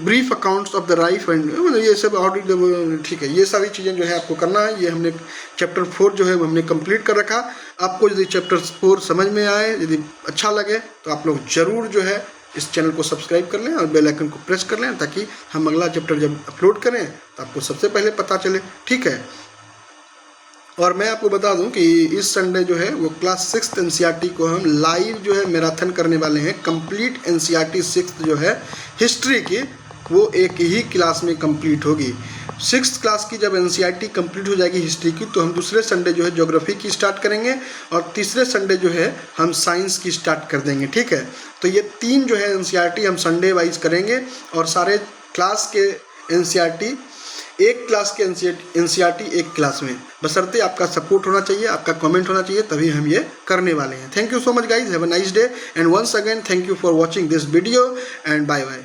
brief accounts of the life and, ये सब ठीक है। ये सारी चीज़ें जो है आपको करना है। ये हमने चैप्टर 4 जो है वो हमने कंप्लीट कर रखा। आपको यदि चैप्टर 4 समझ में आए, यदि अच्छा लगे तो आप लोग ज़रूर जो है इस चैनल को सब्सक्राइब कर लें और बेल आइकन को प्रेस कर लें, ताकि हम अगला चैप्टर जब अपलोड करें तो आपको सबसे पहले पता चले, ठीक है। और मैं आपको बता दूं कि इस संडे जो है वो क्लास 6th एनसीईआरटी को हम लाइव जो है मैराथन करने वाले हैं। कंप्लीट एनसीईआरटी 6th जो है हिस्ट्री की, वो एक ही क्लास में कंप्लीट होगी। 6th क्लास की जब एनसीईआरटी कंप्लीट हो जाएगी हिस्ट्री की, तो हम दूसरे संडे जो है ज्योग्राफी की स्टार्ट करेंगे और तीसरे संडे जो है हम साइंस की स्टार्ट कर देंगे, ठीक है। तो ये 3 जो है एनसीईआरटी हम संडे वाइज करेंगे और सारे क्लास के एनसीईआरटी एक क्लास के एनसीईआरटी एक क्लास में, बशर्ते आपका सपोर्ट होना चाहिए, आपका कमेंट होना चाहिए, तभी हम ये करने वाले हैं। Thank you so much guys, have a nice day and once again thank you for watching this video and bye bye.